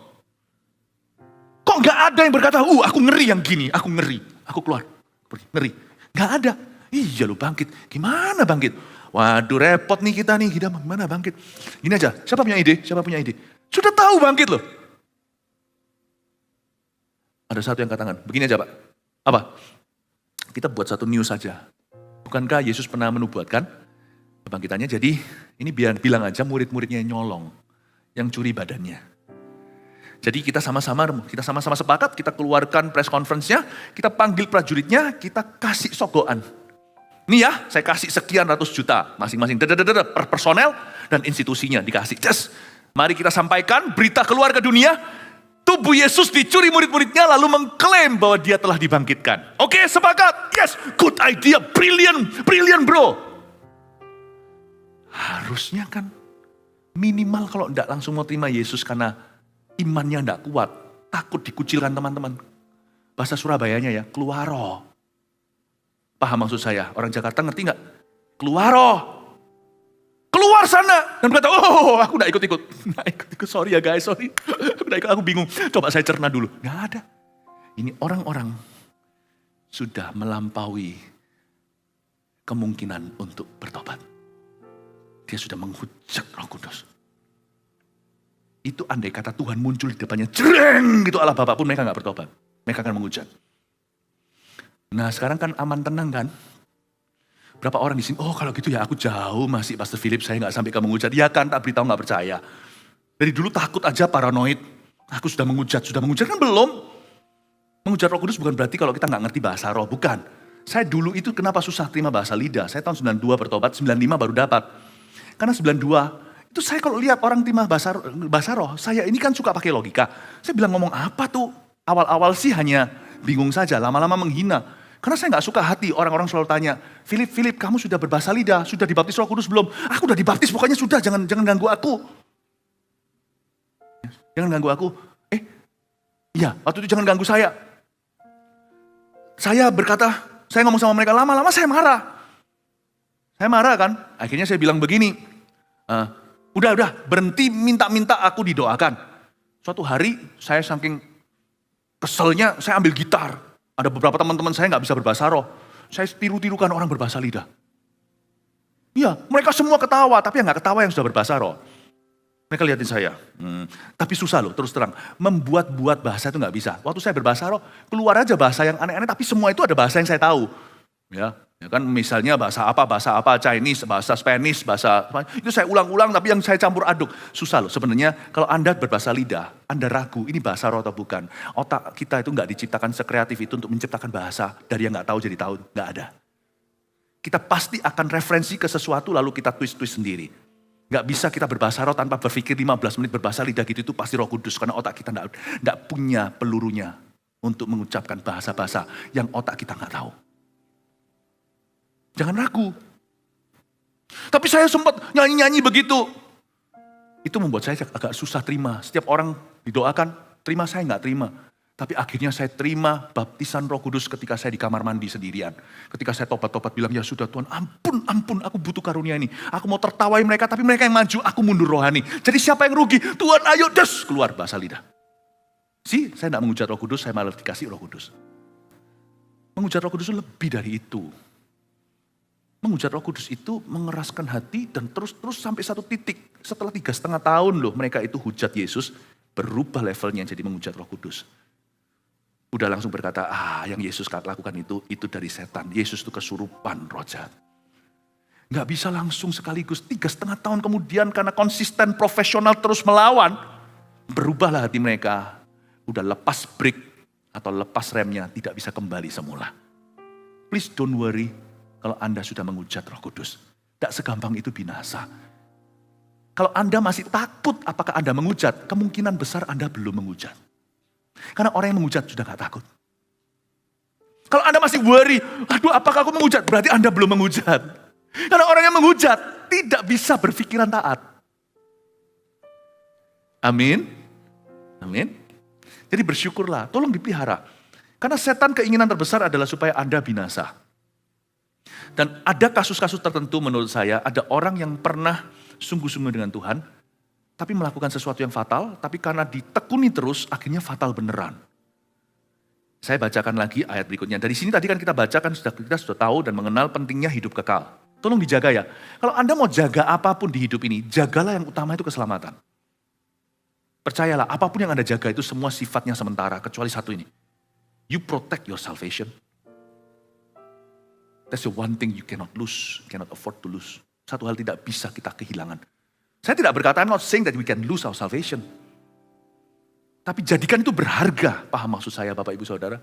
Kok gak ada yang berkata, aku ngeri yang gini, aku ngeri. Aku keluar, pergi, ngeri. Gak ada. Iya lu bangkit. Gimana bangkit? Waduh repot nih kita nih, gimana bangkit? Gini aja, siapa punya ide? Sudah tahu bangkit loh. Ada satu yang katakan, begini aja Pak. Apa? Kita buat satu news saja. Bukankah Yesus pernah menubuatkan kebangkitannya? Jadi ini bilang aja murid-muridnya yang nyolong, yang curi badannya. Jadi kita sama-sama sepakat, kita keluarkan press conference-nya, kita panggil prajuritnya, kita kasih sogokan. Nih ya, saya kasih sekian ratus juta masing-masing per personel dan institusinya dikasih. Just, mari kita sampaikan berita keluar ke dunia, tubuh Yesus dicuri murid-muridnya lalu mengklaim bahwa dia telah dibangkitkan. Oke, sepakat? Yes, good idea, brilliant bro. Harusnya kan minimal kalau enggak langsung mau terima Yesus karena imannya enggak kuat, takut dikucilkan teman-teman. Bahasa Surabayanya ya, keluaro. Paham maksud saya? Orang Jakarta ngerti enggak? Keluaro. Keluar sana. Dan berkata, oh aku enggak ikut-ikut. Enggak ikut-ikut, sorry ya guys, sorry. Aku enggak ikut, aku bingung. Coba saya cerna dulu. Enggak ada. Ini orang-orang sudah melampaui kemungkinan untuk bertobat. Dia sudah menghujat Roh Kudus. Itu andai kata Tuhan muncul di depannya, jreng gitu Allah Bapa pun mereka gak bertobat. Mereka akan menghujat. Nah sekarang kan aman tenang kan. Berapa orang di sini, oh kalau gitu ya aku jauh masih Pastor Philip, saya gak sampai ke menghujat. Ya kan, tak beritahu gak percaya. Dari dulu takut aja paranoid. Aku sudah menghujat kan belum. Menghujat Roh Kudus bukan berarti kalau kita gak ngerti bahasa roh, bukan. Saya dulu itu kenapa susah terima bahasa lidah. Saya tahun 92 bertobat, 95 baru dapat. Karena 92, itu saya kalau lihat orang terima bahasa roh, saya ini kan suka pakai logika. Saya bilang ngomong apa tuh? Awal-awal sih hanya bingung saja, lama-lama menghina. Karena saya gak suka hati, orang-orang selalu tanya, Philip, kamu sudah berbahasa lidah, sudah dibaptis Roh Kudus belum? Aku udah dibaptis, pokoknya sudah, jangan ganggu aku. Jangan ganggu aku. Iya, waktu itu jangan ganggu saya. Saya berkata, saya ngomong sama mereka, lama-lama saya marah. Saya marah kan, akhirnya saya bilang begini, udah berhenti minta-minta aku didoakan. Suatu hari saya saking keselnya, saya ambil gitar. Ada beberapa teman-teman saya gak bisa berbahasa roh. Saya tiru-tirukan orang berbahasa lidah. Iya, mereka semua ketawa, tapi yang gak ketawa yang sudah berbahasa roh. Mereka lihatin saya, tapi susah loh terus terang. Membuat-buat bahasa itu gak bisa. Waktu saya berbahasa roh, keluar aja bahasa yang aneh-aneh, tapi semua itu ada bahasa yang saya tahu. Ya kan misalnya bahasa apa, Chinese, bahasa Spanish, bahasa itu saya ulang-ulang tapi yang saya campur aduk. Susah loh sebenarnya kalau Anda berbahasa lidah, Anda ragu ini bahasa roh atau bukan. Otak kita itu nggak diciptakan sekreatif itu untuk menciptakan bahasa dari yang nggak tahu jadi tahu, nggak ada. Kita pasti akan referensi ke sesuatu lalu kita twist sendiri. Nggak bisa kita berbahasa roh tanpa berpikir 15 menit berbahasa lidah gitu, itu pasti Roh Kudus karena otak kita nggak punya pelurunya untuk mengucapkan bahasa-bahasa yang otak kita nggak tahu. Jangan ragu. Tapi saya sempat nyanyi-nyanyi begitu. Itu membuat saya agak susah terima. Setiap orang didoakan, terima saya nggak terima. Tapi akhirnya saya terima baptisan Roh Kudus ketika saya di kamar mandi sendirian. Ketika saya tobat-tobat bilang, ya sudah Tuhan, ampun, aku butuh karunia ini. Aku mau tertawai mereka, tapi mereka yang maju, aku mundur rohani. Jadi siapa yang rugi? Tuhan ayo des, keluar bahasa lidah. Saya nggak menghujat Roh Kudus, saya malah dikasih Roh Kudus. Menghujat Roh Kudus itu lebih dari itu. Menghujat Roh Kudus itu mengeraskan hati dan terus sampai satu titik. Setelah 3,5 tahun loh mereka itu hujat Yesus, berubah levelnya jadi menghujat Roh Kudus. Udah langsung berkata, yang Yesus lakukan itu dari setan. Yesus itu kesurupan roh jahat. Gak bisa langsung sekaligus 3,5 tahun kemudian karena konsisten profesional terus melawan. Berubahlah hati mereka. Udah lepas brake atau lepas remnya, tidak bisa kembali semula. Please don't worry. Kalau Anda sudah menghujat Roh Kudus, tidak segampang itu binasa. Kalau Anda masih takut apakah Anda menghujat, kemungkinan besar Anda belum menghujat. Karena orang yang menghujat sudah gak takut. Kalau Anda masih worry, apakah aku menghujat, berarti Anda belum menghujat. Karena orang yang menghujat tidak bisa berpikiran taat. Amin. Jadi bersyukurlah, tolong dipelihara. Karena setan keinginan terbesar adalah supaya Anda binasa. Dan ada kasus-kasus tertentu menurut saya, ada orang yang pernah sungguh-sungguh dengan Tuhan, tapi melakukan sesuatu yang fatal, tapi karena ditekuni terus, akhirnya fatal beneran. Saya bacakan lagi ayat berikutnya. Dari sini tadi kan kita bacakan, kita sudah tahu dan mengenal pentingnya hidup kekal. Tolong dijaga ya. Kalau Anda mau jaga apapun di hidup ini, jagalah yang utama itu keselamatan. Percayalah, apapun yang Anda jaga itu semua sifatnya sementara, kecuali satu ini. You protect your salvation. That's the one thing you cannot lose, cannot afford to lose. Satu hal tidak bisa kita kehilangan. Saya tidak berkata, I'm not saying that we can lose our salvation. Tapi jadikan itu berharga, paham maksud saya Bapak Ibu Saudara.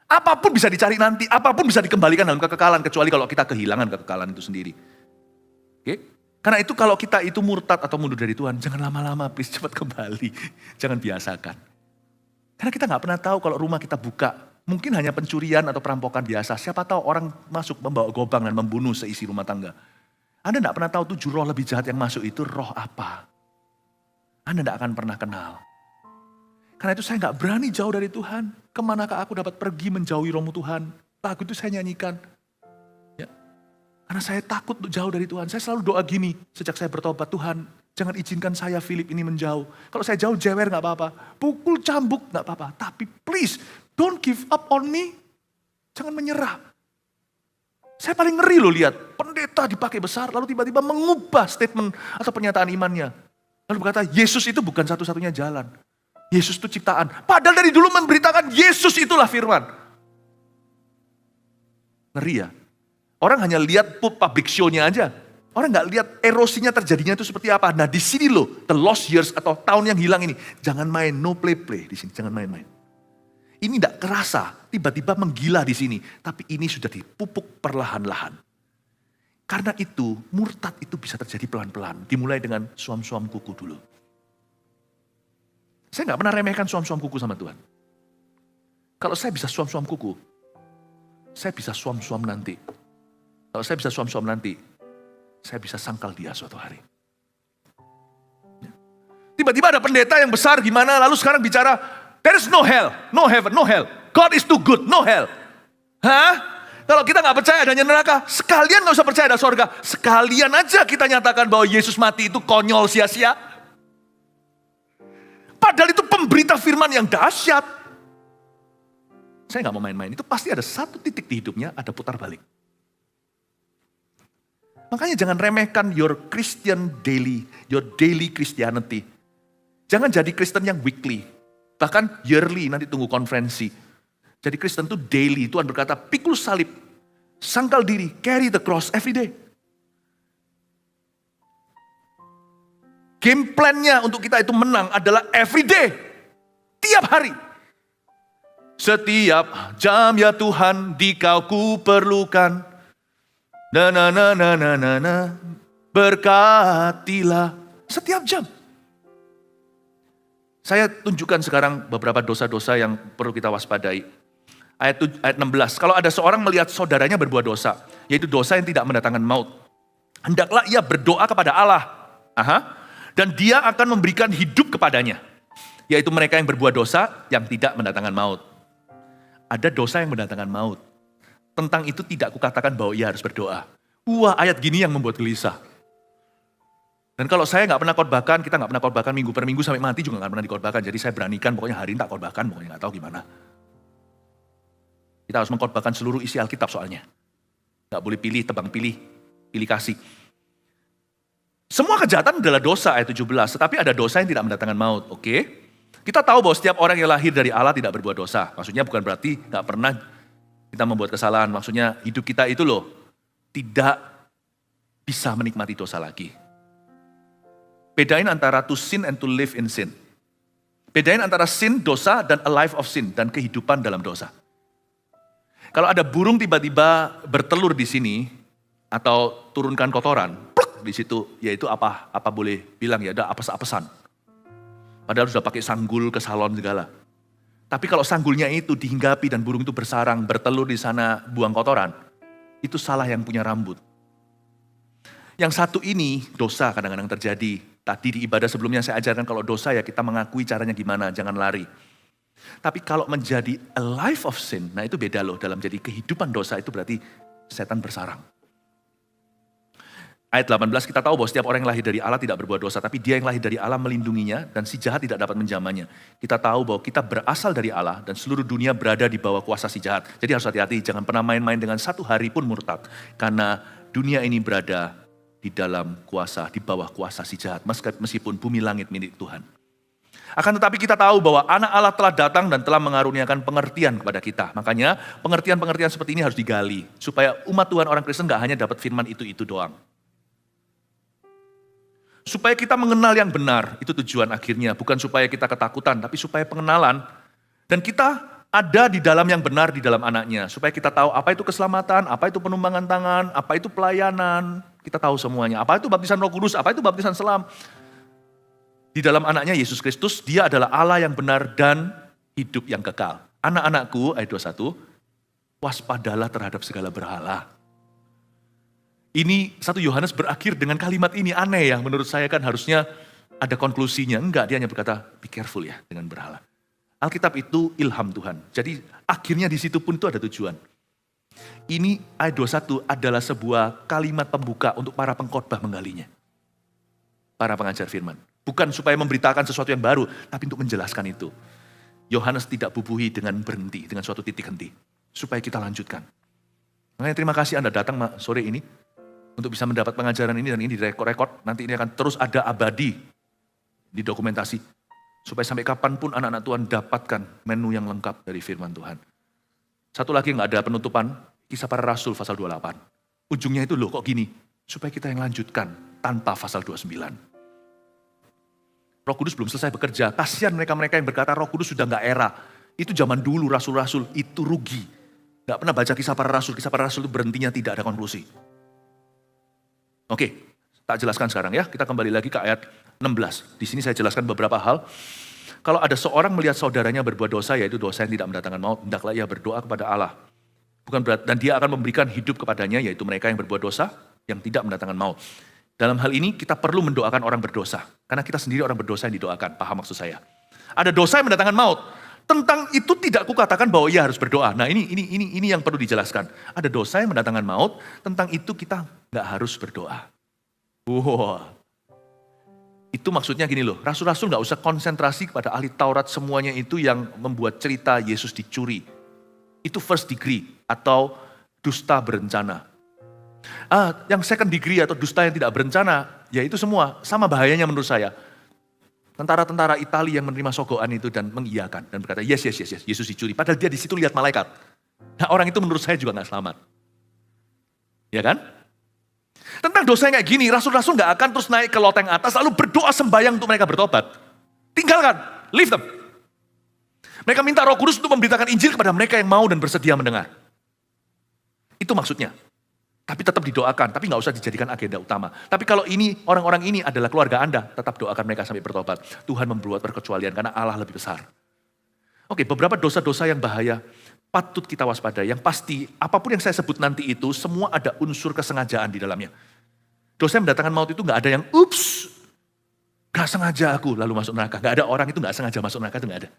Apapun bisa dicari nanti, apapun bisa dikembalikan dalam kekekalan, kecuali kalau kita kehilangan kekekalan itu sendiri. Oke? Karena itu kalau kita itu murtad atau mundur dari Tuhan, jangan lama-lama, please cepat kembali. Jangan biasakan. Karena kita nggak pernah tahu kalau rumah kita buka, mungkin hanya pencurian atau perampokan biasa. Siapa tahu orang masuk membawa gobang dan membunuh seisi rumah tangga. Anda tidak pernah tahu 7 roh lebih jahat yang masuk itu roh apa. Anda tidak akan pernah kenal. Karena itu saya nggak berani jauh dari Tuhan. Kemanakah aku dapat pergi menjauhi rohmu Tuhan? Lagu itu saya nyanyikan. Ya. Karena saya takut untuk jauh dari Tuhan. Saya selalu doa gini sejak saya bertobat. Tuhan, jangan izinkan saya Philip ini menjauh. Kalau saya jauh jewer nggak apa-apa. Pukul cambuk nggak apa-apa. Tapi please, don't give up on me. Jangan menyerah. Saya paling ngeri loh lihat. Pendeta dipakai besar lalu tiba-tiba mengubah statement atau pernyataan imannya. Lalu berkata, Yesus itu bukan satu-satunya jalan. Yesus itu ciptaan. Padahal dari dulu memberitakan Yesus itulah firman. Ngeri ya. Orang hanya lihat public show-nya aja. Orang nggak lihat erosinya terjadinya itu seperti apa. Nah di sini loh, the lost years atau tahun yang hilang ini. Jangan main, no play-play di sini. Jangan main-main. Ini tidak kerasa, tiba-tiba menggila di sini. Tapi ini sudah dipupuk perlahan-lahan. Karena itu, murtad itu bisa terjadi pelan-pelan. Dimulai dengan suam-suam kuku dulu. Saya nggak pernah remehkan suam-suam kuku sama Tuhan. Kalau saya bisa suam-suam kuku, saya bisa suam-suam nanti. Kalau saya bisa suam-suam nanti, saya bisa sangkal dia suatu hari. Tiba-tiba ada pendeta yang besar gimana, lalu sekarang bicara, there is no hell, no heaven, no hell. God is too good, no hell. Hah? Kalau kita nggak percaya adanya neraka, sekalian nggak usah percaya ada sorga. Sekalian aja kita nyatakan bahwa Yesus mati itu konyol sia-sia. Padahal itu pemberita firman yang dahsyat. Saya nggak mau main-main, itu pasti ada satu titik di hidupnya, ada putar balik. Makanya jangan remehkan your Christian daily, your daily Christianity. Jangan jadi Kristen yang weekly, bahkan yearly, nanti tunggu konferensi. Jadi Kristen itu daily, Tuhan berkata pikul salib, sangkal diri, carry the cross every day. Game plan-nya untuk kita itu menang adalah every day. Tiap hari. Setiap jam ya Tuhan di Kau ku perlukan. Berkatilah. Setiap jam. Saya tunjukkan sekarang beberapa dosa-dosa yang perlu kita waspadai. Ayat 16. Kalau ada seorang melihat saudaranya berbuat dosa, yaitu dosa yang tidak mendatangkan maut, hendaklah ia berdoa kepada Allah. Dan dia akan memberikan hidup kepadanya. Yaitu mereka yang berbuat dosa yang tidak mendatangkan maut. Ada dosa yang mendatangkan maut. Tentang itu tidak kukatakan bahwa ia harus berdoa. Wah, ayat gini yang membuat gelisah. Dan kalau saya nggak pernah khotbahkan, kita nggak pernah khotbahkan minggu per minggu sampai mati juga nggak pernah dikhotbahkan. Jadi saya beranikan pokoknya hari ini tak khotbahkan, pokoknya nggak tahu gimana. Kita harus mengkhotbahkan seluruh isi Alkitab soalnya. Nggak boleh pilih, tebang pilih, pilih kasih. Semua kejahatan adalah dosa ayat 17, tetapi ada dosa yang tidak mendatangkan maut, oke? Kita tahu bahwa setiap orang yang lahir dari Allah tidak berbuat dosa. Maksudnya bukan berarti nggak pernah kita membuat kesalahan. Maksudnya hidup kita itu loh tidak bisa menikmati dosa lagi. Bedain antara to sin and to live in sin. Bedain antara sin, dosa, dan a life of sin, dan kehidupan dalam dosa. Kalau ada burung tiba-tiba bertelur di sini, atau turunkan kotoran, pluk, di situ, yaitu apa boleh bilang ya, ada apes-apesan. Padahal sudah pakai sanggul ke salon segala. Tapi kalau sanggulnya itu dihinggapi dan burung itu bersarang, bertelur di sana, buang kotoran, itu salah yang punya rambut. Yang satu ini dosa kadang-kadang terjadi. Tadi di ibadah sebelumnya saya ajarkan kalau dosa ya kita mengakui caranya gimana, jangan lari. Tapi kalau menjadi a life of sin, nah itu beda loh. Dalam jadi kehidupan dosa itu berarti setan bersarang. Ayat 18 kita tahu bahwa setiap orang yang lahir dari Allah tidak berbuat dosa, tapi dia yang lahir dari Allah melindunginya dan si jahat tidak dapat menjamahnya. Kita tahu bahwa kita berasal dari Allah dan seluruh dunia berada di bawah kuasa si jahat. Jadi harus hati-hati, jangan pernah main-main dengan satu hari pun murtad. Karena dunia ini berada di dalam kuasa, di bawah kuasa si jahat, meskipun bumi langit milik Tuhan. Akan tetapi kita tahu bahwa anak Allah telah datang dan telah mengaruniakan pengertian kepada kita. Makanya pengertian-pengertian seperti ini harus digali. Supaya umat Tuhan orang Kristen gak hanya dapat firman itu doang. Supaya kita mengenal yang benar, itu tujuan akhirnya. Bukan supaya kita ketakutan, tapi supaya pengenalan. Dan kita ada di dalam yang benar di dalam anaknya. Supaya kita tahu apa itu keselamatan, apa itu penumbangan tangan, apa itu pelayanan. Kita tahu semuanya. Apa itu baptisan Roh Kudus, apa itu baptisan selam. Di dalam anaknya Yesus Kristus, dia adalah Allah yang benar dan hidup yang kekal. Anak-anakku, ayat 21, waspadalah terhadap segala berhala. Ini 1 Yohanes berakhir dengan kalimat ini, aneh ya. Menurut saya kan harusnya ada konklusinya. Enggak, dia hanya berkata, be careful ya dengan berhala. Alkitab itu ilham Tuhan. Jadi akhirnya di situ pun itu ada tujuan. Ini ayat 21 adalah sebuah kalimat pembuka untuk para pengkhotbah menggalinya. Para pengajar firman. Bukan supaya memberitakan sesuatu yang baru, tapi untuk menjelaskan itu. Yohanes tidak bubuhi dengan berhenti, dengan suatu titik henti. Supaya kita lanjutkan. Makanya terima kasih Anda datang sore ini, untuk bisa mendapat pengajaran ini, dan ini direkod-rekod. Nanti ini akan terus ada abadi, didokumentasi. Supaya sampai kapanpun anak-anak Tuhan dapatkan menu yang lengkap dari firman Tuhan. Satu lagi nggak ada penutupan, Kisah Para Rasul pasal 28. Ujungnya itu loh kok gini, supaya kita yang lanjutkan tanpa pasal 29. Roh Kudus belum selesai bekerja. Kasihan mereka-mereka yang berkata Roh Kudus sudah gak era. Itu zaman dulu rasul-rasul, itu rugi. Gak pernah baca Kisah Para Rasul. Kisah Para Rasul itu berhentinya tidak ada konklusi. Oke, tak jelaskan sekarang ya. Kita kembali lagi ke ayat 16. Di sini saya jelaskan beberapa hal. Kalau ada seorang melihat saudaranya berbuat dosa, yaitu dosa yang tidak mendatangkan maut, hendaklah ia berdoa kepada Allah. Bukan berat, dan dia akan memberikan hidup kepadanya, yaitu mereka yang berbuat dosa, yang tidak mendatangkan maut. Dalam hal ini kita perlu mendoakan orang berdosa. Karena kita sendiri orang berdosa yang didoakan. Paham maksud saya? Ada dosa yang mendatangkan maut. Tentang itu tidak kukatakan bahwa ia harus berdoa. Nah ini yang perlu dijelaskan. Ada dosa yang mendatangkan maut. Tentang itu kita gak harus berdoa. Wow. Itu maksudnya gini loh. Rasul-rasul gak usah konsentrasi kepada ahli Taurat semuanya itu yang membuat cerita Yesus dicuri. Itu first degree atau dusta berencana. Yang second degree atau dusta yang tidak berencana, ya itu semua sama bahayanya menurut saya. Tentara-tentara Italia yang menerima sogokan itu dan mengiyakan dan berkata yes, Yesus dicuri. Padahal dia di situ lihat malaikat. Nah orang itu menurut saya juga gak selamat. Ya kan? Tentang dosa yang kayak gini, rasul-rasul gak akan terus naik ke loteng atas lalu berdoa sembahyang untuk mereka bertobat. Tinggalkan, leave them. Mereka minta Roh Kudus untuk memberitakan Injil kepada mereka yang mau dan bersedia mendengar. Itu maksudnya. Tapi tetap didoakan, tapi gak usah dijadikan agenda utama. Tapi kalau ini, orang-orang ini adalah keluarga Anda, tetap doakan mereka sampai bertobat. Tuhan membuat perkecualian karena Allah lebih besar. Oke, beberapa dosa-dosa yang bahaya, patut kita waspada. Yang pasti, apapun yang saya sebut nanti itu, semua ada unsur kesengajaan di dalamnya. Dosa yang mendatangkan maut itu gak ada yang, ups, gak sengaja aku lalu masuk neraka. Gak ada orang itu gak sengaja masuk neraka, itu gak ada.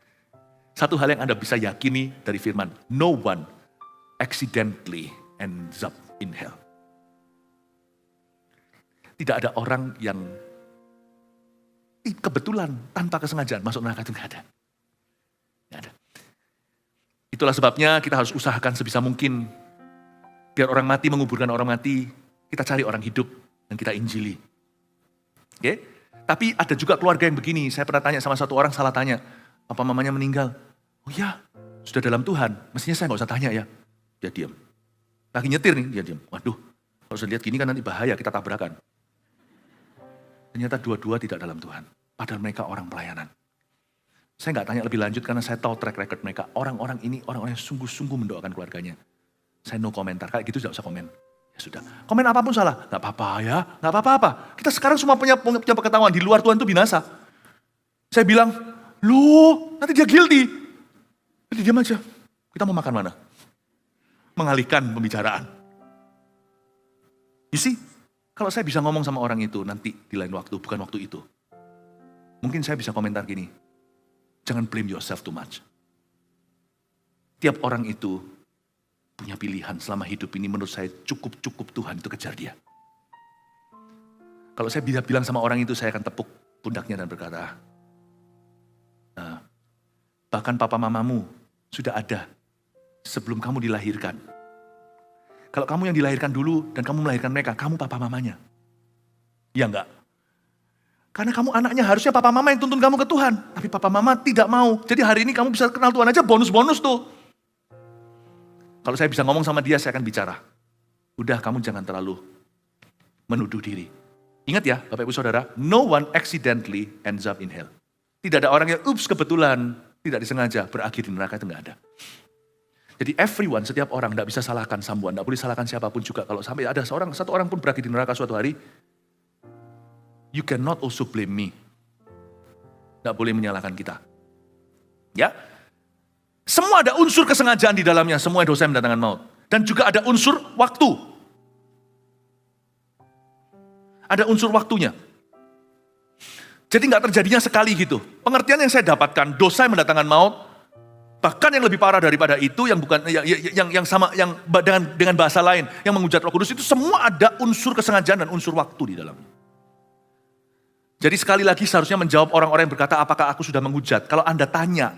Satu hal yang Anda bisa yakini dari firman, no one accidentally ends up in hell. Tidak ada orang yang kebetulan tanpa kesengajaan masuk neraka, itu nggak ada. Nggak ada. Itulah sebabnya kita harus usahakan sebisa mungkin biar orang mati menguburkan orang mati, kita cari orang hidup dan kita injili. Oke? Tapi ada juga keluarga yang begini. Saya pernah tanya sama satu orang, salah tanya, papa mamanya meninggal. Oh ya, sudah dalam Tuhan. Mestinya saya nggak usah tanya ya. Dia diam. Lagi nyetir nih, dia diam. Waduh, kalau saya lihat gini kan nanti bahaya, kita tabrakan. Ternyata dua-dua tidak dalam Tuhan. Padahal mereka orang pelayanan. Saya nggak tanya lebih lanjut karena saya tahu track record mereka. Orang-orang ini orang-orang yang sungguh-sungguh mendoakan keluarganya. Saya no komentar, kayak gitu tidak usah komen. Ya sudah, komen apapun salah. Nggak apa-apa ya, nggak apa-apa. Kita sekarang semua punya pengetahuan, di luar Tuhan itu binasa. Saya bilang, loh nanti dia guilty. Jadi diam aja, kita mau makan mana? Mengalihkan pembicaraan. You see? Kalau saya bisa ngomong sama orang itu nanti di lain waktu, bukan waktu itu. Mungkin saya bisa komentar gini, jangan blame yourself too much. Tiap orang itu punya pilihan selama hidup ini, menurut saya cukup Tuhan itu kejar dia. Kalau saya bisa bilang sama orang itu, saya akan tepuk pundaknya dan berkata, bahkan papa mamamu sudah ada sebelum kamu dilahirkan. Kalau kamu yang dilahirkan dulu dan kamu melahirkan mereka, kamu papa mamanya. Ya enggak? Karena kamu anaknya, harusnya papa mama yang tuntun kamu ke Tuhan. Tapi papa mama tidak mau. Jadi hari ini kamu bisa kenal Tuhan aja bonus-bonus tuh. Kalau saya bisa ngomong sama dia, saya akan bicara. Udah, kamu jangan terlalu menuduh diri. Ingat ya, Bapak Ibu Saudara, no one accidentally ends up in hell. Tidak ada orang yang kebetulan, tidak disengaja berakhir di neraka, itu nggak ada. Jadi everyone, setiap orang tidak bisa salahkan someone, tidak boleh salahkan siapapun juga. Kalau sampai ada satu orang pun berakhir di neraka suatu hari, you cannot also blame me. Tidak boleh menyalahkan kita. Ya, semua ada unsur kesengajaan di dalamnya, semua dosa yang mendatangkan maut. Dan juga ada unsur waktu. Ada unsur waktunya. Jadi nggak terjadinya sekali gitu. Pengertian yang saya dapatkan, dosa yang mendatangkan maut, bahkan yang lebih parah daripada itu, yang bukan yang sama, yang dengan bahasa lain, yang menghujat Roh Kudus, itu semua ada unsur kesengajaan dan unsur waktu di dalamnya. Jadi sekali lagi seharusnya menjawab orang-orang yang berkata, apakah aku sudah menghujat? Kalau Anda tanya,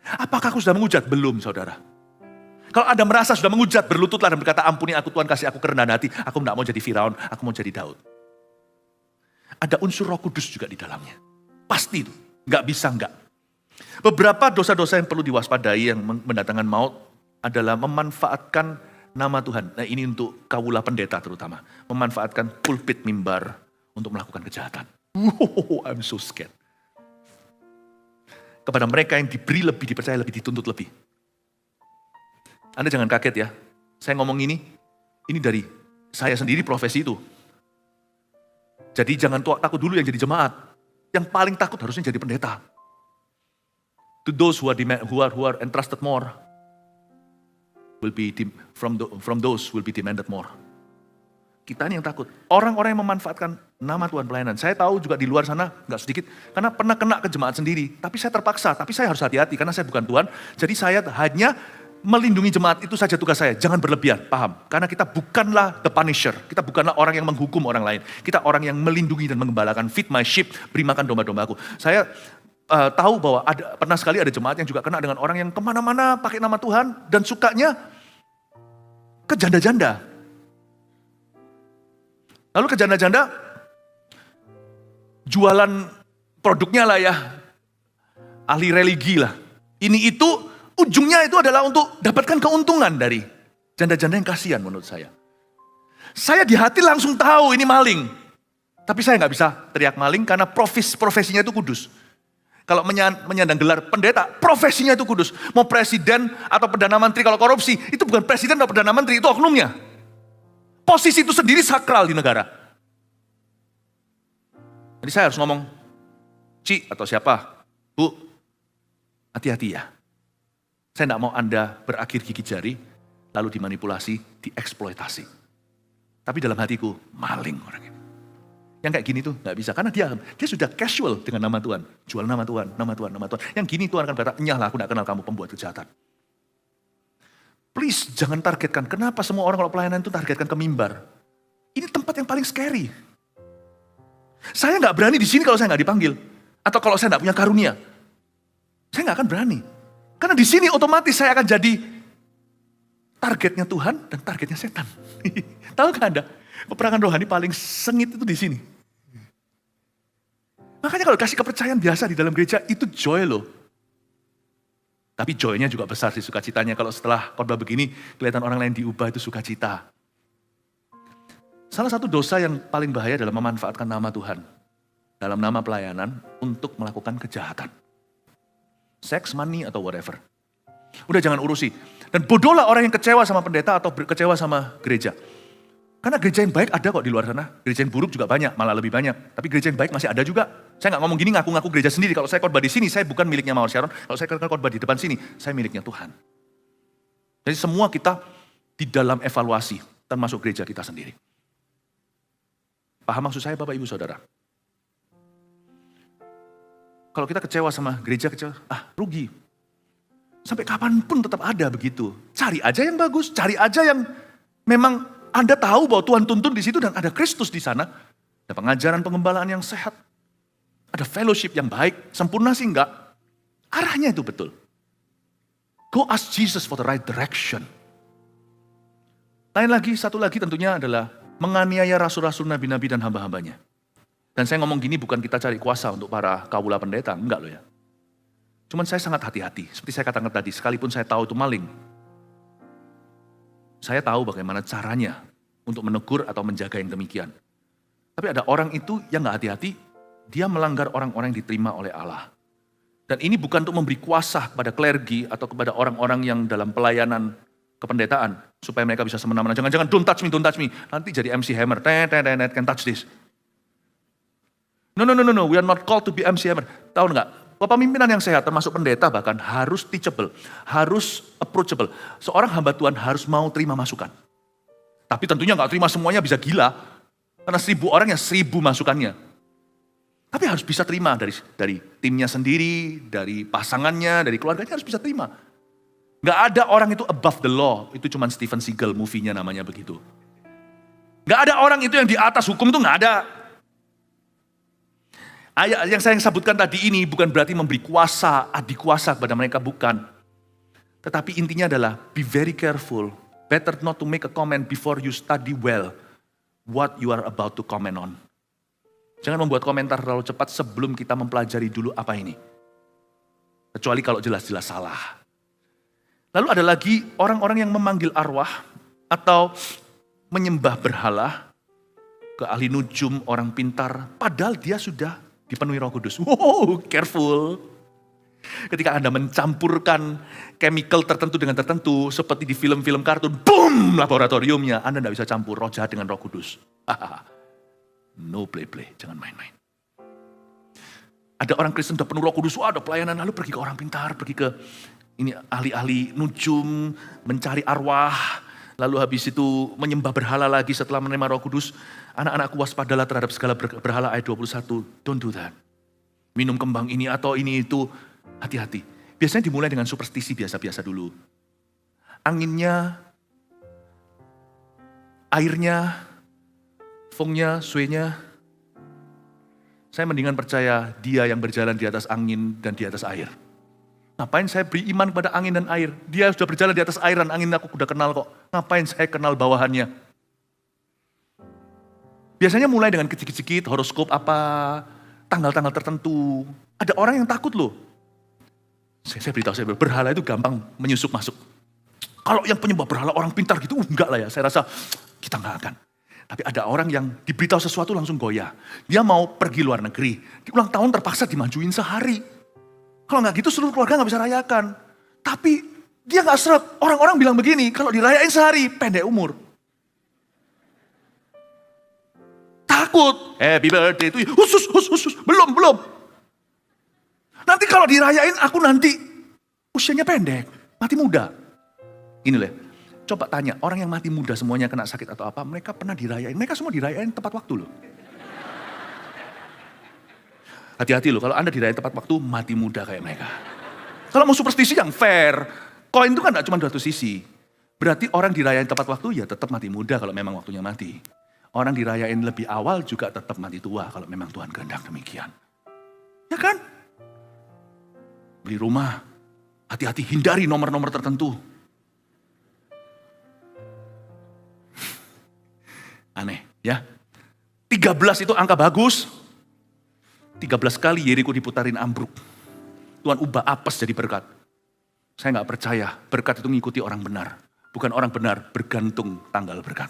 apakah aku sudah menghujat? Belum, saudara. Kalau Anda merasa sudah menghujat, berlututlah dan berkata, ampuni aku Tuhan, kasih aku kerendahan hati. Aku tidak mau jadi Firaun, aku mau jadi Daud. Ada unsur Roh Kudus juga di dalamnya. Pasti itu, nggak bisa nggak. Beberapa dosa-dosa yang perlu diwaspadai yang mendatangkan maut adalah memanfaatkan nama Tuhan. Nah ini untuk kawula pendeta terutama. Memanfaatkan pulpit mimbar untuk melakukan kejahatan. Wow, I'm so scared. Kepada mereka yang diberi lebih, dipercaya lebih, dituntut lebih. Anda jangan kaget ya. Saya ngomong ini dari saya sendiri profesi itu. Jadi jangan takut dulu yang jadi jemaat. Yang paling takut harusnya jadi pendeta. To those who are entrusted more, will be from those will be demanded more. Kita ini yang takut. Orang-orang yang memanfaatkan nama Tuhan pelayanan. Saya tahu juga di luar sana nggak sedikit, karena pernah kena ke jemaat sendiri. Tapi saya terpaksa, tapi saya harus hati-hati karena saya bukan Tuhan. Jadi saya hanya melindungi jemaat, itu saja tugas saya. Jangan berlebihan, paham? Karena kita bukanlah the punisher. Kita bukanlah orang yang menghukum orang lain. Kita orang yang melindungi dan mengembalakan. Feed my sheep, beri makan domba-dombaku. Saya tahu bahwa pernah sekali ada jemaat yang juga kena dengan orang yang kemana-mana pakai nama Tuhan. Dan sukanya ke janda-janda. Lalu ke janda-janda, jualan produknya lah ya. Ahli religi lah. Ini itu, ujungnya itu adalah untuk dapatkan keuntungan dari janda-janda yang kasihan menurut saya. Saya di hati langsung tahu ini maling. Tapi saya nggak bisa teriak maling karena profesinya itu kudus. Kalau menyandang gelar pendeta, profesinya itu kudus. Mau presiden atau perdana menteri kalau korupsi, itu bukan presiden atau perdana menteri, itu oknumnya. Posisi itu sendiri sakral di negara. Jadi saya harus ngomong, Ci atau siapa, Bu, hati-hati ya. Saya tidak mau Anda berakhir gigi jari, lalu dimanipulasi, dieksploitasi. Tapi dalam hatiku, maling orang ini. Yang kayak gini tuh nggak bisa, karena dia sudah casual dengan nama Tuhan. Jual nama Tuhan, nama Tuhan, nama Tuhan. Yang gini Tuhan akan berkata, nyahlah aku nggak kenal kamu pembuat kejahatan. Please jangan targetkan, kenapa semua orang kalau pelayanan itu targetkan ke mimbar? Ini tempat yang paling scary. Saya nggak berani di sini kalau saya nggak dipanggil. Atau kalau saya nggak punya karunia. Saya nggak akan berani. Karena di sini otomatis saya akan jadi targetnya Tuhan dan targetnya setan. Tahu gak Anda? Peperangan rohani paling sengit itu di sini. Makanya kalau kasih kepercayaan biasa di dalam gereja itu joy loh. Tapi joy-nya juga besar sih, sukacitanya. Kalau setelah khotbah begini kelihatan orang lain diubah, itu sukacita. Salah satu dosa yang paling bahaya adalah memanfaatkan nama Tuhan dalam nama pelayanan untuk melakukan kejahatan. Sex, money, atau whatever. Udah jangan urusi. Dan bodohlah orang yang kecewa sama pendeta atau kecewa sama gereja. Karena gereja yang baik ada kok di luar sana. Gereja yang buruk juga banyak, malah lebih banyak. Tapi gereja yang baik masih ada juga. Saya nggak ngomong gini ngaku-ngaku gereja sendiri. Kalau saya khotbah di sini, saya bukan miliknya Mawar Sharon. Kalau saya khotbah di depan sini, saya miliknya Tuhan. Jadi semua kita di dalam evaluasi, termasuk gereja kita sendiri. Paham maksud saya Bapak Ibu Saudara? Kalau kita kecewa sama gereja, rugi. Sampai kapanpun tetap ada begitu. Cari aja yang bagus, cari aja yang memang Anda tahu bahwa Tuhan tuntun di situ dan ada Kristus di sana. Ada pengajaran pengembalaan yang sehat. Ada fellowship yang baik. Sempurna sih enggak. Arahnya itu betul. Go ask Jesus for the right direction. Satu lagi tentunya adalah menganiaya rasul-rasul, nabi-nabi dan hamba-hambanya. Dan saya ngomong gini bukan kita cari kuasa untuk para kawula pendeta, enggak loh ya. Cuman saya sangat hati-hati, seperti saya katakan tadi, sekalipun saya tahu itu maling. Saya tahu bagaimana caranya untuk menegur atau menjaga yang demikian. Tapi ada orang itu yang gak hati-hati, dia melanggar orang-orang yang diterima oleh Allah. Dan ini bukan untuk memberi kuasa kepada klergi atau kepada orang-orang yang dalam pelayanan kependetaan, supaya mereka bisa semena-mena. Jangan-jangan don't touch me, nanti jadi MC Hammer, can touch this. No, we are not called to be MC Hammer. Tahu nggak? Kepemimpinan yang sehat, termasuk pendeta bahkan harus teachable, harus approachable. Seorang hamba Tuhan harus mau terima masukan. Tapi tentunya nggak terima semuanya, bisa gila. Karena 1000 orang ya 1000 masukannya. Tapi harus bisa terima dari timnya sendiri, dari pasangannya, dari keluarganya harus bisa terima. Nggak ada orang itu above the law, itu cuma Steven Seagal movie-nya namanya begitu. Nggak ada orang itu yang di atas hukum itu nggak ada. Ayat yang saya sebutkan tadi ini bukan berarti memberi kuasa, adik kuasa kepada mereka, bukan. Tetapi intinya adalah be very careful. Better not to make a comment before you study well what you are about to comment on. Jangan membuat komentar terlalu cepat sebelum kita mempelajari dulu apa ini. Kecuali kalau jelas-jelas salah. Lalu ada lagi orang-orang yang memanggil arwah atau menyembah berhala ke ahli nujum, orang pintar, padahal dia sudah dipenuhi Roh Kudus. Wow, careful. Ketika Anda mencampurkan chemical tertentu dengan tertentu, seperti di film-film kartun, boom, laboratoriumnya, Anda tidak bisa campur roh jahat dengan Roh Kudus. No play-play, jangan main-main. Ada orang Kristen udah penuh Roh Kudus, ada pelayanan, lalu pergi ke orang pintar, pergi ke ini ahli-ahli nujum, mencari arwah, lalu habis itu menyembah berhala lagi setelah menerima Roh Kudus. Anak-anakku waspadalah terhadap segala berhala, ayat 21. Don't do that. Minum kembang ini atau ini itu, hati-hati. Biasanya dimulai dengan superstisi biasa-biasa dulu. Anginnya, airnya, fengnya, suenya. Saya mendingan percaya dia yang berjalan di atas angin dan di atas air. Ngapain saya beri iman kepada angin dan air? Dia sudah berjalan di atas air dan angin aku udah kenal kok. Ngapain saya kenal bawahannya? Biasanya mulai dengan kecil-kecil, horoskop apa, tanggal-tanggal tertentu. Ada orang yang takut loh. Saya beritahu, berhala itu gampang menyusup masuk. Kalau yang penyembah berhala orang pintar gitu, enggak lah ya. Saya rasa kita enggak akan. Tapi ada orang yang diberitahu sesuatu langsung goyah. Dia mau pergi luar negeri. Di ulang tahun terpaksa dimajuin sehari. Kalau nggak gitu seluruh keluarga nggak bisa rayakan. Tapi dia nggak seret. Orang-orang bilang begini, kalau dirayain sehari, pendek umur. Takut. Happy birthday itu, husus. Belum. Nanti kalau dirayain aku nanti usianya pendek, mati muda. Gini loh, coba tanya orang yang mati muda semuanya kena sakit atau apa, mereka pernah dirayain. Mereka semua dirayain tepat waktu loh. Hati-hati loh, kalau Anda dirayain tepat waktu, mati muda kayak mereka. Kalau mau superstisi yang fair, koin itu kan gak cuma satu sisi. Berarti orang dirayain tepat waktu, ya tetap mati muda kalau memang waktunya mati. Orang dirayain lebih awal juga tetap mati tua kalau memang Tuhan kehendak demikian. Ya kan? Beli rumah, hati-hati hindari nomor-nomor tertentu. Aneh ya. 13 itu angka bagus. 13 kali Yeriko diputarin ambruk. Tuhan ubah apes jadi berkat. Saya gak percaya berkat itu mengikuti orang benar. Bukan orang benar bergantung tanggal berkat.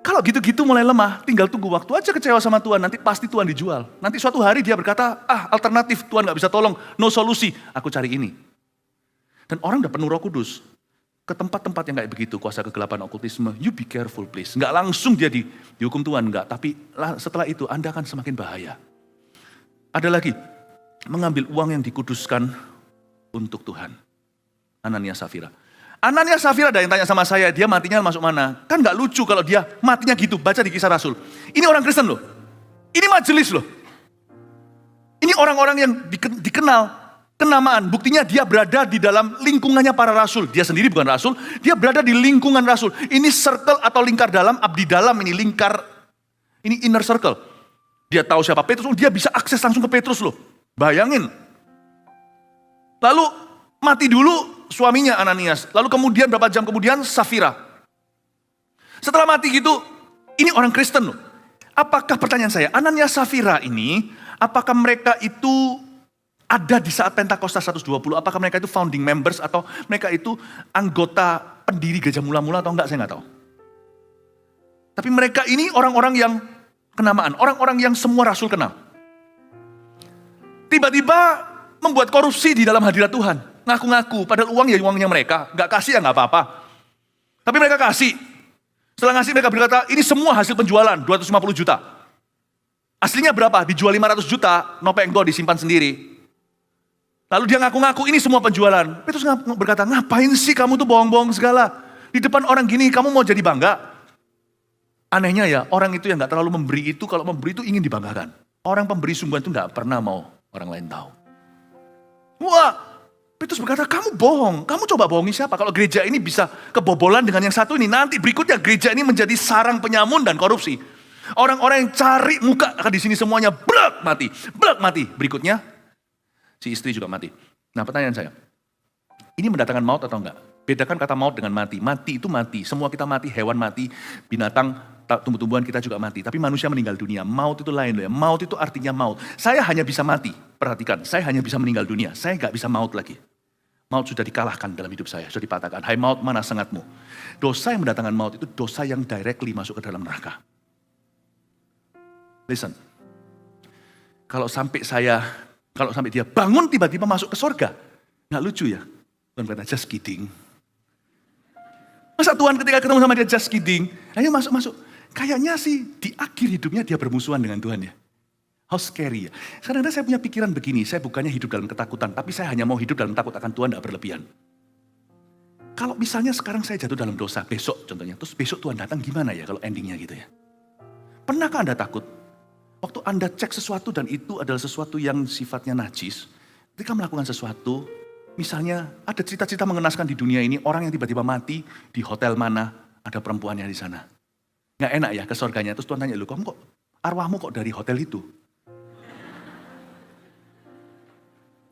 Kalau gitu-gitu mulai lemah, tinggal tunggu waktu aja kecewa sama Tuhan. Nanti pasti Tuhan dijual. Nanti suatu hari dia berkata, alternatif Tuhan gak bisa tolong. No solusi, aku cari ini. Dan orang udah penuh Roh Kudus. Ke tempat-tempat yang kayak begitu, kuasa kegelapan okultisme, you be careful please. Gak langsung dia dihukum Tuhan, enggak. Tapi setelah itu Anda akan semakin bahaya. Ada lagi, mengambil uang yang dikuduskan untuk Tuhan. Ananias Safira. Ananias Safira ada yang tanya sama saya, dia matinya masuk mana? Kan gak lucu kalau dia matinya gitu, baca di Kisah Rasul. Ini orang Kristen loh. Ini majelis loh. Ini orang-orang yang dikenal, kenamaan. Buktinya dia berada di dalam lingkungannya para rasul. Dia sendiri bukan rasul, dia berada di lingkungan rasul. Ini circle atau lingkar dalam, abdi dalam ini lingkar, ini inner circle. Dia tahu siapa Petrus, dia bisa akses langsung ke Petrus loh. Bayangin. Lalu mati dulu suaminya Ananias. Lalu kemudian berapa jam kemudian Safira. Setelah mati gitu, ini orang Kristen loh. Apakah pertanyaan saya, Anania Safira ini, apakah mereka itu ada di saat Pentakosta 120? Apakah mereka itu founding members atau mereka itu anggota pendiri gereja mula-mula atau enggak, saya enggak tahu. Tapi mereka ini orang-orang yang kenamaan, orang-orang yang semua rasul kenal. Tiba-tiba membuat korupsi di dalam hadirat Tuhan. Ngaku-ngaku, padahal uang ya uangnya mereka. Enggak kasih ya enggak apa-apa. Tapi mereka kasih. Setelah ngasih mereka berkata, ini semua hasil penjualan, 250 juta. Aslinya berapa? Dijual 500 juta, no penggo disimpan sendiri. Lalu dia ngaku-ngaku, ini semua penjualan. Petrus berkata, ngapain sih kamu tuh bohong-bohong segala? Di depan orang gini, kamu mau jadi bangga? Anehnya ya, orang itu yang gak terlalu memberi itu, kalau memberi itu ingin dibanggakan. Orang pemberi sungguhan itu gak pernah mau orang lain tahu. Wah, Petrus berkata, kamu bohong. Kamu coba bohongi siapa? Kalau gereja ini bisa kebobolan dengan yang satu ini, nanti berikutnya gereja ini menjadi sarang penyamun dan korupsi. Orang-orang yang cari muka akan di sini semuanya blak mati, blak mati. Berikutnya, si istri juga mati. Nah, pertanyaan saya, ini mendatangkan maut atau enggak? Bedakan kata maut dengan mati. Mati itu mati, semua kita mati, hewan mati, binatang, tumbuh-tumbuhan kita juga mati. Tapi manusia meninggal dunia, maut itu lain loh ya. Maut itu artinya maut. Saya hanya bisa mati, perhatikan, saya hanya bisa meninggal dunia, saya enggak bisa maut lagi. Maut sudah dikalahkan dalam hidup saya, sudah dipatahkan. Hai maut, mana sengatmu? Dosa yang mendatangkan maut itu dosa yang directly masuk ke dalam neraka. Listen, kalau sampai dia bangun tiba-tiba masuk ke surga, nggak lucu ya? Tuhan kata, just kidding. Masa Tuhan ketika ketemu sama dia, just kidding? Ayo masuk. Kayaknya sih di akhir hidupnya dia bermusuhan dengan Tuhan ya. How scary ya. Kadang-kadang saya punya pikiran begini, saya bukannya hidup dalam ketakutan, tapi saya hanya mau hidup dalam takut akan Tuhan, tidak berlebihan. Kalau misalnya sekarang saya jatuh dalam dosa, besok contohnya, terus besok Tuhan datang gimana ya kalau endingnya gitu ya. Pernahkah Anda takut? Waktu Anda cek sesuatu dan itu adalah sesuatu yang sifatnya najis, ketika melakukan sesuatu, misalnya ada cerita-cerita mengenaskan di dunia ini, orang yang tiba-tiba mati di hotel mana, ada perempuannya di sana. Nggak enak ya ke surganya, terus Tuhan tanya, lu kamu kok, arwahmu kok dari hotel itu?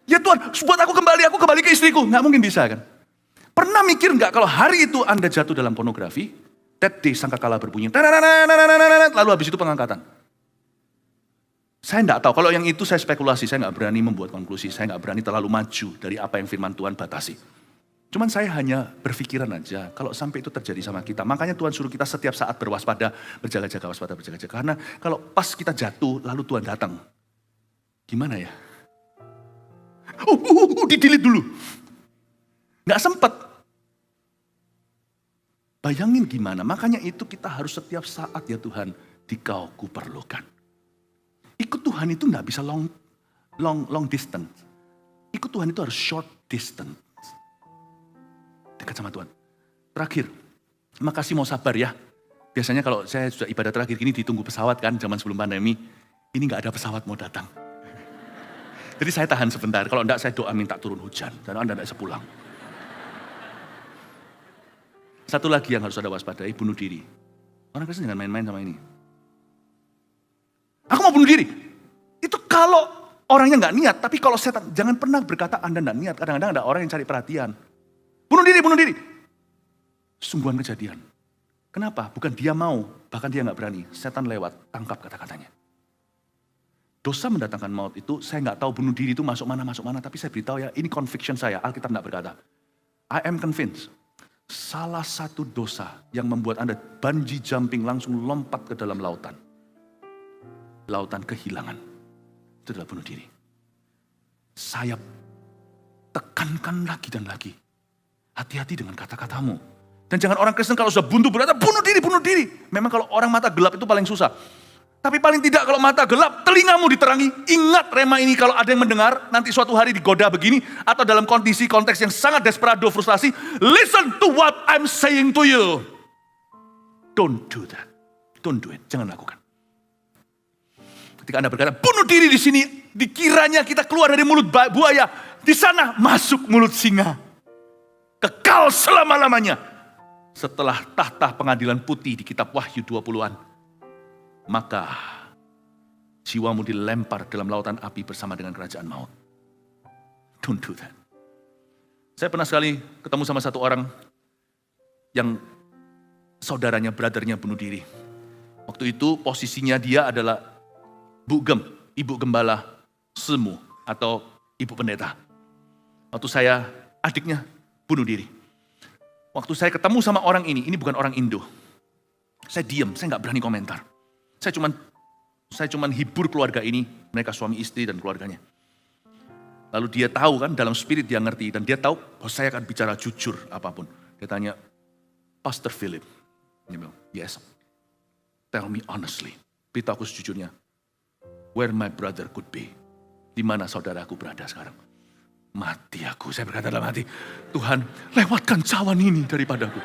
Ya Tuhan, buat aku kembali ke istriku. Nggak mungkin bisa kan? Pernah mikir nggak kalau hari itu Anda jatuh dalam pornografi, that day sangkakala berbunyi, lalu habis itu pengangkatan. Saya nggak tahu, kalau yang itu saya spekulasi, saya nggak berani membuat konklusi, saya nggak berani terlalu maju dari apa yang firman Tuhan batasi. Cuman saya hanya berpikiran aja, kalau sampai itu terjadi sama kita, makanya Tuhan suruh kita setiap saat berwaspada, berjaga-jaga, waspada, berjaga-jaga. Karena kalau pas kita jatuh, lalu Tuhan datang, gimana ya? Di-delete dulu. Nggak sempet. Bayangin gimana, makanya itu kita harus setiap saat ya Tuhan, dikau kuperlukan. Ikut Tuhan itu nggak bisa long distance. Ikut Tuhan itu harus short distance. Dekat sama Tuhan. Terakhir, makasih mau sabar ya. Biasanya kalau saya sudah ibadah terakhir gini ditunggu pesawat kan, zaman sebelum pandemi. Ini nggak ada pesawat mau datang. Jadi saya tahan sebentar, kalau enggak saya doa minta turun hujan, dan Anda enggak bisa pulang. Satu lagi yang harus Anda waspadai, bunuh diri. Orang Kristen jangan main-main sama ini. Aku mau bunuh diri. Itu kalau orangnya enggak niat, tapi kalau setan, jangan pernah berkata Anda enggak niat. Kadang-kadang ada orang yang cari perhatian. Bunuh diri. Sungguhan kejadian. Kenapa? Bukan dia mau, bahkan dia enggak berani. Setan lewat, tangkap kata-katanya. Dosa mendatangkan maut itu, saya nggak tahu bunuh diri itu masuk mana, tapi saya beritahu ya, ini conviction saya, Alkitab nggak berkata. I am convinced, salah satu dosa yang membuat Anda bungee jumping langsung lompat ke dalam lautan. Lautan kehilangan, itu adalah bunuh diri. Saya tekankan lagi dan lagi, hati-hati dengan kata-katamu. Dan jangan orang Kristen kalau sudah buntu berkata, bunuh diri. Memang kalau orang mata gelap itu paling susah. Tapi paling tidak kalau mata gelap, telingamu diterangi. Ingat rema ini kalau ada yang mendengar, nanti suatu hari digoda begini, atau dalam kondisi konteks yang sangat desperado, frustrasi, listen to what I'm saying to you. Don't do that. Don't do it. Jangan lakukan. Ketika Anda berkata, bunuh diri di sini, dikiranya kita keluar dari mulut buaya, di sana masuk mulut singa. Kekal selama-lamanya. Setelah tahta pengadilan putih di kitab Wahyu 20-an. Maka jiwamu dilempar dalam lautan api bersama dengan kerajaan maut. Don't do that. Saya pernah sekali ketemu sama satu orang yang saudaranya, brothernya bunuh diri. Waktu itu posisinya dia adalah Bu Gem, ibu gembala Semu atau ibu pendeta. Waktu saya adiknya bunuh diri. Waktu saya ketemu sama orang ini bukan orang Indo. Saya diam, saya nggak berani komentar. Saya cuman hibur keluarga ini, mereka suami istri dan keluarganya. Lalu dia tahu kan, dalam spirit dia ngerti, dan dia tahu bahwa saya akan bicara jujur apapun. Dia tanya, Pastor Philip, dia bilang, yes, tell me honestly, beritahu aku sejujurnya, where my brother could be, di mana saudaraku berada sekarang. Mati aku, saya berkata dalam hati, Tuhan lewatkan cawan ini daripadaku.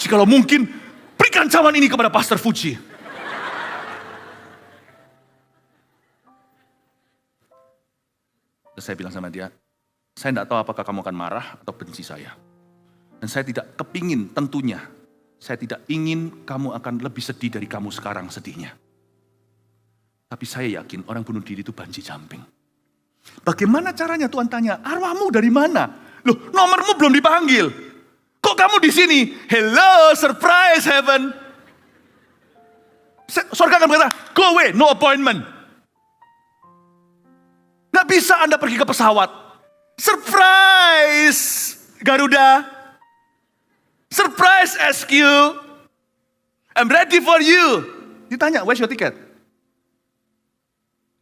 Jikalau mungkin, berikan cawan ini kepada Pastor Fuji. Terus saya bilang sama dia, saya tidak tahu apakah kamu akan marah atau benci saya. Dan saya tidak kepingin tentunya, saya tidak ingin kamu akan lebih sedih dari kamu sekarang sedihnya. Tapi saya yakin orang bunuh diri itu banci jumping. Bagaimana caranya Tuhan tanya, arwahmu dari mana? Loh, nomormu belum dipanggil. Kok kamu di sini? Hello, surprise heaven. Surga akan berkata, go away, no appointment. Gak bisa Anda pergi ke pesawat. Surprise Garuda. Surprise SQ. I'm ready for you. Ditanya, where's your ticket?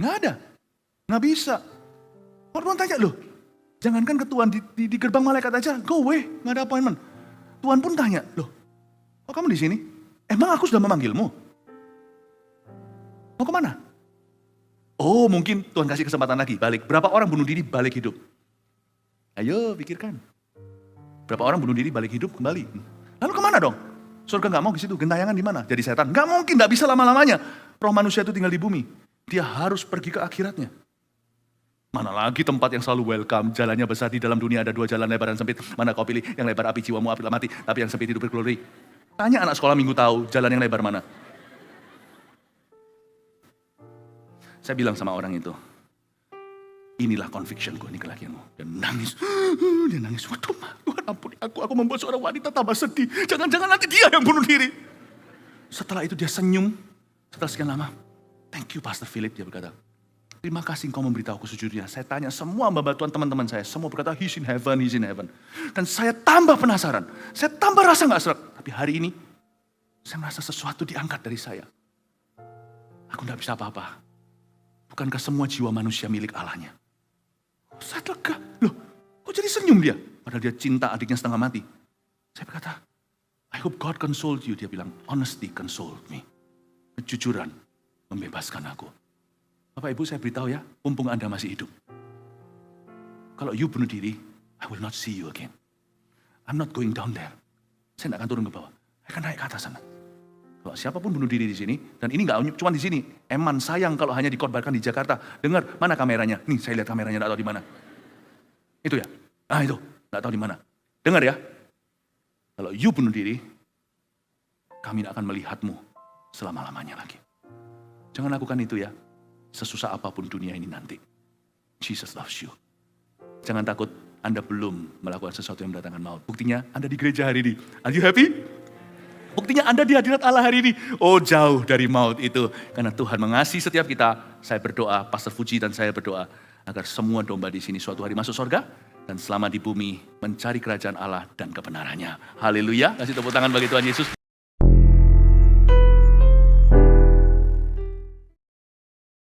Gak ada. Gak bisa. Orang tanya, loh, jangankan ke Tuhan di gerbang malaikat aja, go away, gak ada appointment. Tuhan pun tanya, loh, kok kamu di sini? Emang aku sudah memanggilmu? Mau kemana? Oh, mungkin Tuhan kasih kesempatan lagi, balik. Berapa orang bunuh diri balik hidup? Ayo pikirkan. Berapa orang bunuh diri balik hidup kembali? Lalu kemana dong? Surga gak mau ke situ, gentayangan di mana? Jadi setan. Gak mungkin, gak bisa lama-lamanya. Roh manusia itu tinggal di bumi. Dia harus pergi ke akhiratnya. Mana lagi tempat yang selalu welcome, jalannya besar, di dalam dunia ada 2 jalan lebar dan sempit. Mana kau pilih? Yang lebar api jiwamu api mati, tapi yang sempit hidup berglori. Tanya anak sekolah minggu tahu jalan yang lebar mana. Saya bilang sama orang itu, inilah convictionku, ini keyakinanmu. Dia nangis, waduh Tuhan ampuni aku membuat seorang wanita tambah sedih. Jangan-jangan nanti dia yang bunuh diri. Setelah itu dia senyum, setelah sekian lama, thank you Pastor Philip, dia berkata. Terima kasih engkau memberitahu aku sejujurnya. Saya tanya semua hamba Tuhan teman-teman saya. Semua berkata, he's in heaven, he's in heaven. Dan saya tambah penasaran. Saya tambah rasa gak serak. Tapi hari ini, saya merasa sesuatu diangkat dari saya. Aku gak bisa apa-apa. Bukankah semua jiwa manusia milik Allahnya? Saya lega. Loh, kok jadi senyum dia? Padahal dia cinta adiknya setengah mati. Saya berkata, I hope God consoled you. Dia bilang, honesty consoled me. Kejujuran membebaskan aku. Bapak Ibu saya beritahu ya, mumpung Anda masih hidup. Kalau you bunuh diri, I will not see you again. I'm not going down there. Saya tidak akan turun ke bawah. Saya akan naik ke atas sana. Kalau siapapun bunuh diri di sini, dan ini nggak cuma di sini. Eman sayang kalau hanya dikorbankan di Jakarta. Dengar, mana kameranya? Nih saya lihat kameranya, nggak tahu di mana. Itu ya? Ah itu, nggak tahu di mana. Dengar ya, kalau you bunuh diri, kami tidak akan melihatmu selama-lamanya lagi. Jangan lakukan itu ya. Sesusah apapun dunia ini nanti. Jesus loves you. Jangan takut Anda belum melakukan sesuatu yang mendatangkan maut. Buktinya Anda di gereja hari ini. Are you happy? Buktinya Anda di hadirat Allah hari ini. Oh jauh dari maut itu. Karena Tuhan mengasihi setiap kita. Saya berdoa, Pastor Fuji dan saya berdoa. Agar semua domba di sini suatu hari masuk surga. Dan selama di bumi mencari kerajaan Allah dan kebenarannya. Haleluya. Kasih tepuk tangan bagi Tuhan Yesus.